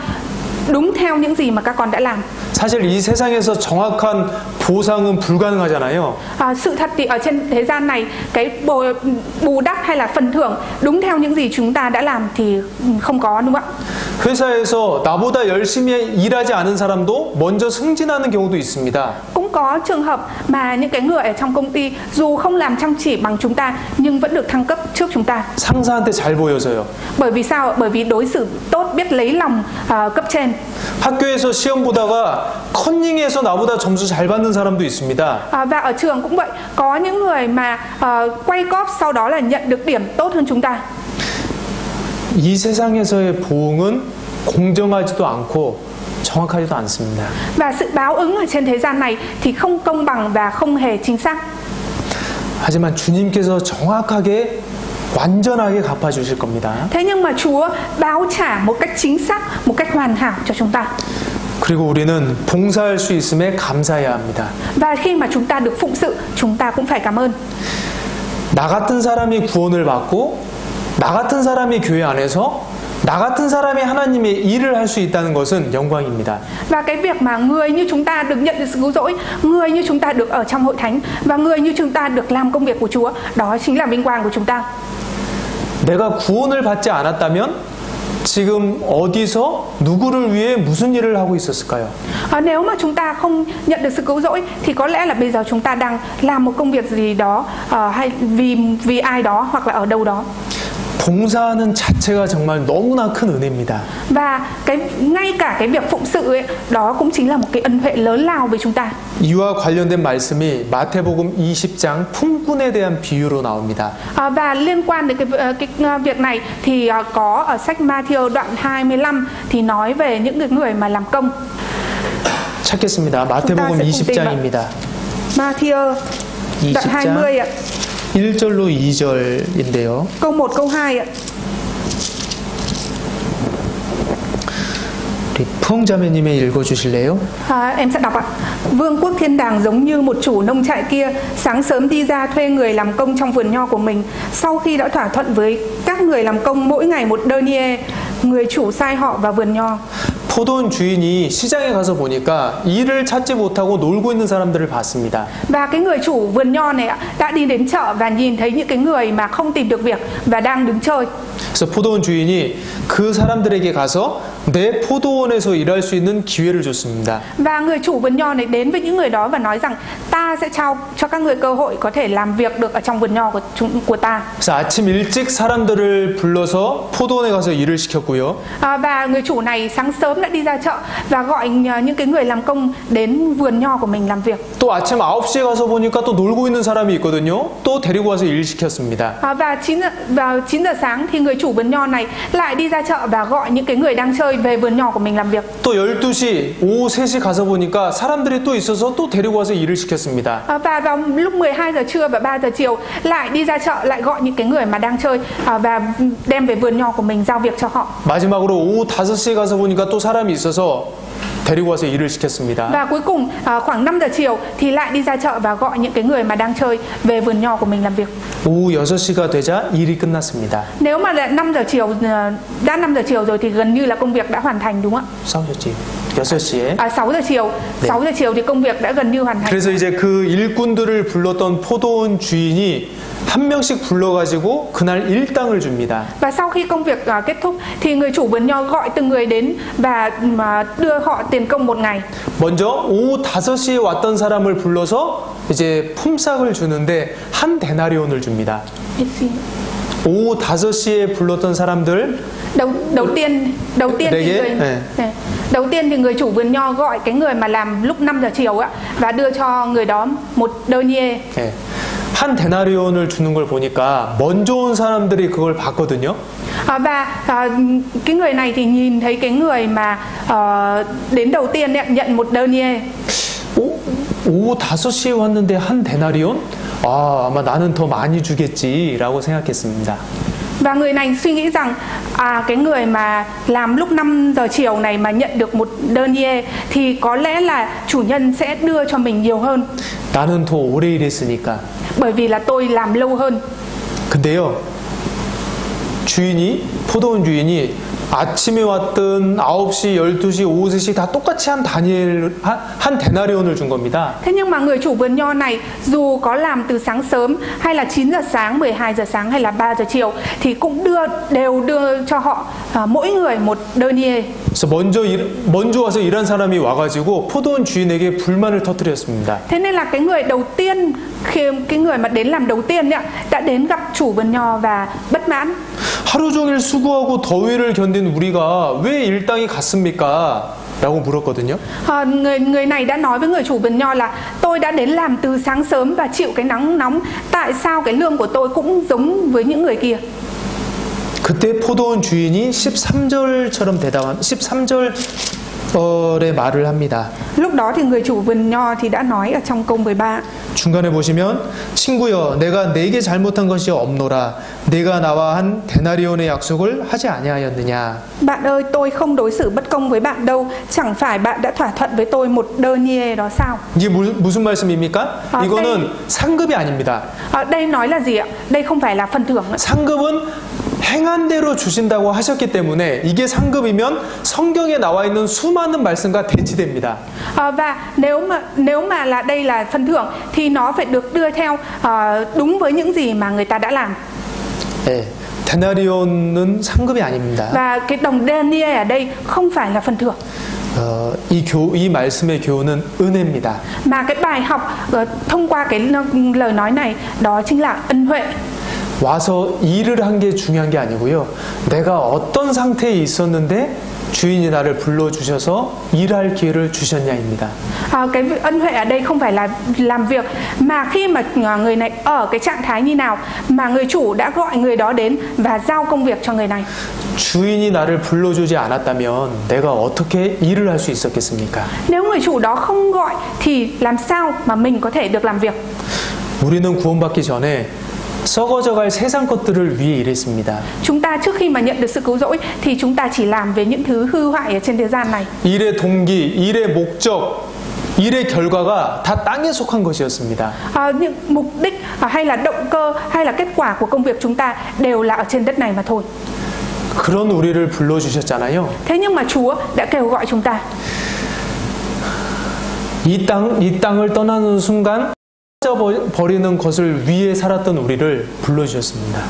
đúng theo những gì mà các con đã làm. 사실 이 세상에서 정확한 보상은 불가능하잖아요. Sự thật thì ở trên thế gian này cái bù đắp hay là phần thưởng đúng theo những gì chúng ta đã làm thì không có, đúng không ạ? 회사에서 나보다 열심히 일하지 않은 사람도 먼저 승진하는 경우도 있습니다. Cũng có trường hợp mà những cái người ở trong công ty dù không làm chăm chỉ bằng chúng ta nhưng vẫn được thăng cấp trước chúng ta. 상사한테 잘 보여서요. Bởi vì sao? Bởi vì đối xử tốt, biết lấy lòng cấp trên. 학교에서 시험 보다가 컨닝에서 나보다 점수 잘 받는 사람도 있습니다. Và ở trường cũng vậy, có những người mà quay cóp sau đó là nhận được điểm tốt hơn chúng ta. 이 세상에서의 보응은 공정하지도 않고 정확하지도 않습니다. Và sự báo ứng ở trên thế gian này thì không công bằng và không hề chính xác. 하지만 주님께서 정확하게 완전하게 갚아주실 겁니다. Thế nhưng mà Chúa báo trả một cách chính xác, một cách hoàn hảo cho chúng ta. 그리고 우리는 봉사할 수 있음에 감사해야 합니다. Và khi mà chúng ta được phụng sự, chúng ta cũng phải cảm ơn. 나 같은 사람이 구원을 받고 나 같은 사람이 교회 안에서 나 같은 사람이 하나님의 일을 할 수 있다는 것은 영광입니다. Và cái việc mà người như chúng ta được nhận được sự cứu rỗi, người như chúng ta được ở trong hội thánh và người như chúng ta được làm công việc của Chúa, đó chính là vinh quang của chúng ta. 내가 구원을 받지 않았다면 지금 어디서 누구를 위해 무슨 일을 하고 있었을까요? Nếu mà chúng ta không nhận được sự cứu rỗi thì có lẽ là bây giờ chúng ta đang làm một công việc gì đó hay vì ai đó hoặc là ở đâu đó. 봉사하는 자체가 정말 너무나 큰 은혜입니다. Và ngay cả cái việc phụng sự ấy, đó cũng chính là một cái ân huệ lớn lao với chúng ta. 이와 관련된 말씀이 마태복음 20장 품꾼에 대한 비유로 나옵니다. Và liên quan đến cái việc này thì có ở sách Ma-thi-ơ đoạn 25 thì nói về những người mà làm công. 찾겠습니다. 마태복음 20장입니다. Ma-thi-ơ đoạn 20 ạ. 1절로 2절인데요. Câu 1, câu 2 ạ. 우리 푸엉자매님이 읽어주실래요? Em sẽ đọc ạ. Vương quốc thiên đàng giống như một chủ nông trại kia, sáng sớm đi ra thuê người làm công trong vườn nho của mình. Sau khi đã thỏa thuận với các người làm công mỗi ngày một denier, người chủ sai họ vào vườn nho. 포도원 주인이 시장에 가서 보니까 일을 찾지 못하고 놀고 있는 사람들을 봤습니다. Và cái người chủ vườn nho này đã đi đến chợ và nhìn thấy những cái người mà không tìm được việc và đang đứng chơi. 그래서 포도원 주인이 그 사람들에게 가서 내 포도원에서 일할 수 있는 기회를 줬습니다. Và người chủ vườn nho này đến với những người đó và nói rằng ta sẽ trao cho các người cơ hội có thể làm việc được ở trong vườn nho của ta. 그래서 아침 일찍 사람들을 불러서 포도원에 가서 일을 시켰고요. Và người chủ này sáng sớm đã đi ra chợ và gọi những cái người làm công đến vườn nho của mình làm việc. 또 아침 9시에 가서 보니까 또 놀고 있는 사람이 있거든요. 또 데리고 와서 일 시켰습니다. Và 9 giờ sáng thì người chủ vườn nho này lại đi ra chợ và gọi những cái người đang chơi về vườn nho của mình làm việc. 또 12시, 오후 3시 가서 보니까 사람들이 또 있어서 또 데리고 와서 일을 시켰습니다. Và vào lúc 12 giờ trưa và 3 giờ chiều lại đi ra chợ, lại gọi những cái người mà đang chơi và đem về vườn nho của mình giao việc cho họ. 마지막으로 오후 5시에 가서 보니까 또 사람이 있어서 데리고 와서 일을 시켰습니다. Và cuối cùng khoảng 5 giờ chiều thì lại đi ra chợ và gọi những cái người mà đang chơi về vườn nho của mình làm việc. 오후 6시가 되자 일이 끝났습니다. Nếu mà đã 5 giờ chiều rồi thì gần như là công việc đã hoàn thành, đúng không ạ? 6시에. 6 giờ chiều. 6 giờ chiều thì công việc đã gần như hoàn thành. 그래서 이제 그 일꾼들을 불렀던 포도원 주인이 한 명씩 불러가지고 그날 일당을 줍니다. Và sau khi công việc kết thúc thì người chủ vườn nho gọi từng người đến và đưa họ tiền công một ngày. 먼저 오후 5시에 왔던 사람을 불러서 이제 품삯을 주는데 한 데나리온을 줍니다. 오후 5시에 불렀던 사람들 đầu tiên thì người chủ vườn nho gọi cái người mà làm lúc 5 giờ chiều ạ và đưa cho người đó một denier. 한 데나리온을 주는 걸 보니까 먼저 온 사람들이 그걸 봤거든요. Và cái người này thì nhìn thấy cái người mà đến đầu tiên nhận một denier. 오후 5시에 왔는데 한 데나리온? 아마 나는 더 많이 주겠지라고 생각했습니다. Và người này suy nghĩ rằng cái người mà làm lúc 5 giờ chiều này mà nhận được một denier thì có lẽ là chủ nhân sẽ đưa cho mình nhiều hơn. 나는 더 오래 일했으니까. Bởi vì là tôi làm lâu hơn. 근데요, 포도원 주인이 아침에 왔든 9시, 12시, 오후 3시 다 똑같이 한 데나리온을 준 겁니다. Thế nhưng mà người chủ vườn nho này dù có làm từ sáng sớm hay là 9 giờ sáng, 12 giờ sáng hay là 3 giờ chiều thì cũng đều đưa cho họ mỗi người một denier. 그래서 먼저 와서 일한 사람이 와가지고 포도원 주인에게 불만을 터뜨렸습니다. Thế nên là cái người đầu tiên, cái người mà đến làm đầu tiên đã đến gặp chủ vườn nho và bất mãn. 하루 종일 수고하고 더위를 견딘 우리가 왜 일당이 같습니까? 라고 물었거든요. Người này đã nói với người chủ vườn nho là tôi đã đến làm từ sáng sớm và chịu cái nắng nóng, tại sao cái lương của tôi cũng giống với những người kia? 그때 포도원 주인이 13절 말을 합니다. Lúc đó thì người chủ vườn nho thì đã nói ở trong câu 13. 중간에 보시면 친구여 내가 네게 잘못한 것이 없노라 네가 나와 한 데나리온의 약속을 하지 아니하였느냐. Bạn ơi, tôi không đối xử bất công với bạn đâu, chẳng phải bạn đã thỏa thuận với tôi một denier đó sao? 이게 무슨 말씀입니까? 이거는 상급이 아닙니다. Đây nói là gì ạ? Đây không phải là phần thưởng. 상급은 행한 대로 주신다고 하셨기 때문에 이게 상급이면 성경에 나와 있는 수많은 말씀과 대치됩니다. Và nếu mà là đây là phần thưởng thì nó phải được đưa theo đúng với những gì mà người ta đã làm. 네, 데나리온은 상급이 아닙니다. Và cái đồng denier ở đây không phải là phần thưởng. 이 말씀의 교훈은 은혜입니다. Mà cái bài học thông qua cái lời nói này đó chính là ân huệ. 와서 일을 한 게 중요한 게 아니고요. 내가 어떤 상태에 있었는데 주인이 나를 불러주셔서 일할 기회를 주셨냐입니다. Cái ân huệ ở đây không phải là làm việc, mà khi mà người này ở cái trạng thái như nào mà người chủ đã gọi người đó đến và giao công việc cho người này. 주인이 나를 불러주지 않았다면 내가 어떻게 일을 할 수 있었겠습니까? Nếu người chủ đó không gọi thì làm sao mà mình có thể được làm việc? 우리는 구원받기 전에 썩어져갈 세상 것들을 위해 일했습니다. Chúng ta trước khi mà nhận được sự cứu rỗi thì chúng ta chỉ làm về những thứ hư hoại ở trên thế gian này. 일의 동기, 일의 목적, 일의 결과가 다 땅에 속한 것이었습니다. Những mục đích hay là động cơ hay là kết quả của công việc chúng ta đều là ở trên đất này mà thôi. 그런 우리를 불러주셨잖아요. Thế nhưng mà Chúa đã kêu gọi chúng ta. 이 땅을 떠나는 순간 버리는 것을 위해 살았던 우리를 불러주셨습니다.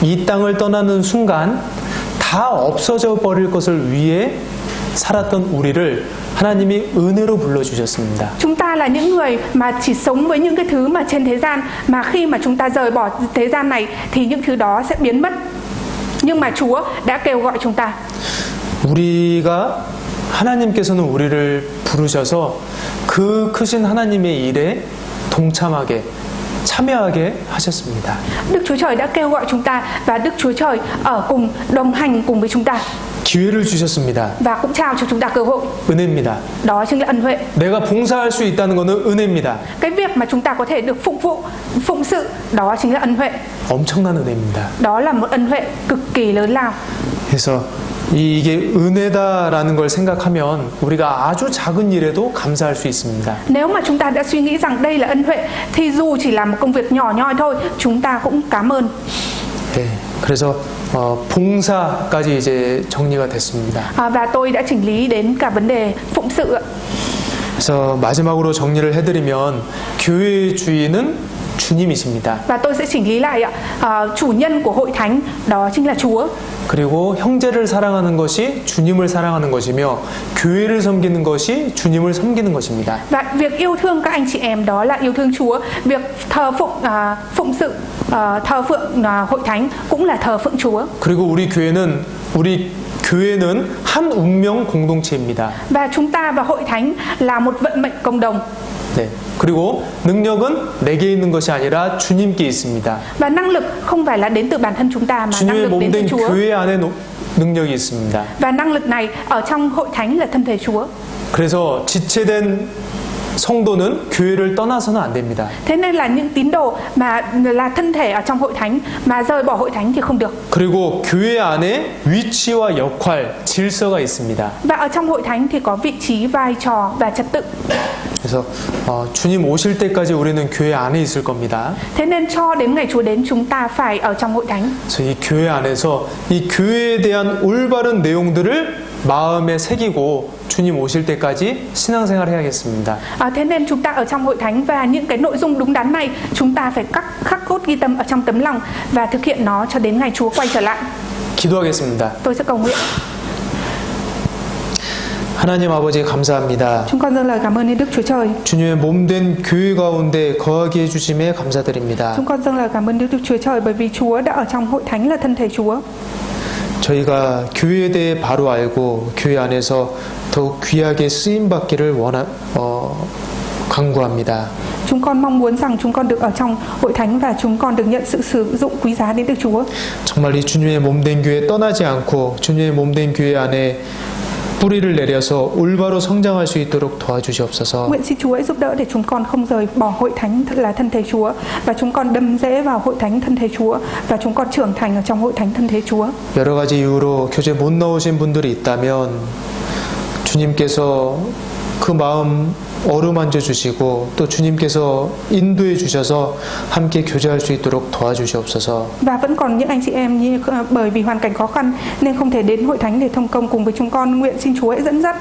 이 땅을 떠나는 순간 다 없어져 버릴 것을 위해 살았던 우리를 하나님이 은혜로 불러주셨습니다. Chúng ta là những người mà chỉ sống với những cái thứ mà trên thế gian, mà khi mà chúng ta rời bỏ thế gian này thì những thứ đó sẽ biến mất. Nhưng mà Chúa đã kêu gọi chúng ta. 하나님께서는 우리를 부르셔서 그 크신 하나님의 일에 동참하게 참여하게 하셨습니다. Đức Chúa Trời đã kêu gọi chúng ta và Đức Chúa Trời ở cùng đồng hành cùng với chúng ta. 기회를 주셨습니다. Và cũng trao cho chúng ta cơ hội. 은혜입니다. Đó chính là ân huệ. 내가 봉사할 수 있다는 것은 은혜입니다. Cái việc mà chúng ta có thể được phụng sự, đó chính là ân huệ. 엄청난 은혜입니다. Đó là một ân huệ cực kỳ lớn lao. 그래서 이게 은혜다라는 걸 생각하면 우리가 아주 작은 일에도 감사할 수 있습니다. Nếu mà chúng ta đã suy nghĩ rằng đây là ân huệ thì dù chỉ là một công việc nhỏ nhoi thôi, chúng ta cũng cảm ơn. 네, 그래서 봉사까지 이제 정리가 됐습니다. Và tôi đã chỉnh lý đến cả vấn đề phụng sự. 그래서 마지막으로 정리를 해드리면 교회의 주인은 주님이십니다. Và tôi sẽ chỉnh lý lại ạ. Chủ nhân của hội thánh đó chính là Chúa. 그리고 형제를 사랑하는 것이 주님을 사랑하는 것이며 교회를 섬기는 것이 주님을 섬기는 것입니다. Và việc yêu thương các anh chị em đó là yêu thương Chúa. Việc thờ phụng sự thờ phượng hội thánh cũng là thờ phượng Chúa. 그리고 우리 교회는 한 운명 공동체입니다. Và chúng ta và hội thánh là một vận mệnh cộng đồng. 네. 그리고 능력은 내게 있는 것이 아니라 주님께 있습니다. Và năng lực không phải là đến từ bản thân chúng ta mà năng 주님의 lực đến từ 몸된 Chúa. 교회 안에 능력이 있습니다. Và năng lực này ở trong hội thánh là thân thể Chúa. 그래서 지체된 성도는 교회를 떠나서는 안 됩니다. Thế nên là những tín đồ mà là thân thể ở trong hội thánh mà rời bỏ hội thánh thì không được. 그리고 교회 안에 위치와 역할, 질서가 있습니다. Và ở trong hội thánh thì có vị trí, vai trò và trật tự. 그래서 주님 오실 때까지 우리는 교회 안에 있을 겁니다. Thế nên cho đến ngày Chúa đến chúng ta phải ở trong hội thánh. 그래서 이 교회 안에서 이 교회에 대한 올바른 내용들을 마음에 새기고 주님 오실 때까지 신앙생활 해야겠습니다. Thế nên chúng ta ở trong hội thánh và những cái nội dung đúng đắn này chúng ta phải khắc cốt ghi tâm ở trong tấm lòng và thực hiện nó cho đến ngày Chúa quay trở lại. 기도하겠습니다. Tôi sẽ cầu nguyện. 하나님 아버지 감사합니다. Chúng con dâng lời cảm ơn đến Đức Chúa Trời. 주님의 몸된 교회 가운데 거하게 해주심에 감사드립니다. Chúng con dâng lời cảm ơn đến Đức Chúa Trời bởi vì Chúa đã ở trong hội thánh là thân thể Chúa. 저희가 교회에 대해 바로 알고 교회 안에서 더욱 귀하게 쓰임받기를 강구합니다. Chúng con mong muốn rằng chúng con được ở trong hội thánh và chúng con được nhận sự sử dụng quý giá đến từ Chúa. 정말 이 주님의 몸된 교회 떠나지 않고 주님의 몸된 교회 안에 뿌리를 내려서 올바로 성장할 수 있도록 도와주시옵소서. Nguyện xin Chúa hãy giúp đỡ để chúng con không rời bỏ hội thánh là thân thể Chúa, và chúng con đâm rễ vào hội thánh thân thể Chúa, và chúng con trưởng thành ở trong hội thánh thân thể Chúa. 여러 가지 이유로 교제 못 나오신 분들이 있다면 주님께서 그 마음 어루만져 주시고 또 주님께서 인도해 주셔서 함께 교제할 수 있도록 도와주시옵소서. Và vẫn còn những anh chị em như bởi vì hoàn cảnh khó khăn nên không thể đến hội thánh để thông công cùng với chúng con. Nguyện xin Chúa hãy dẫn dắt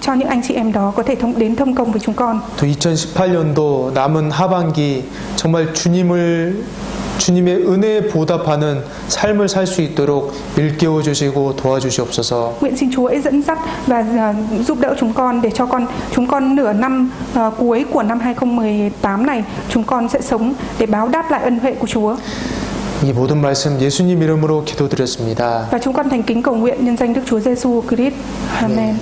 cho những anh chị em đó có thể đến thông công với chúng con. 또 2018년도 남은 하반기 정말 주님의 은혜에 보답하는 삶을 살 수 있도록 일깨워 주시고 도와주시옵소서. Nguyện xin Chúa hãy dẫn dắt và giúp đỡ chúng con để cho chúng con nửa năm cuối của năm 2018 này chúng con sẽ sống để báo đáp lại ân huệ của Chúa. 이 모든 말씀 예수님 이름으로 기도드렸습니다. Và chúng con thành kính cầu nguyện nhân danh Đức Chúa Giêsu Christ. Amen.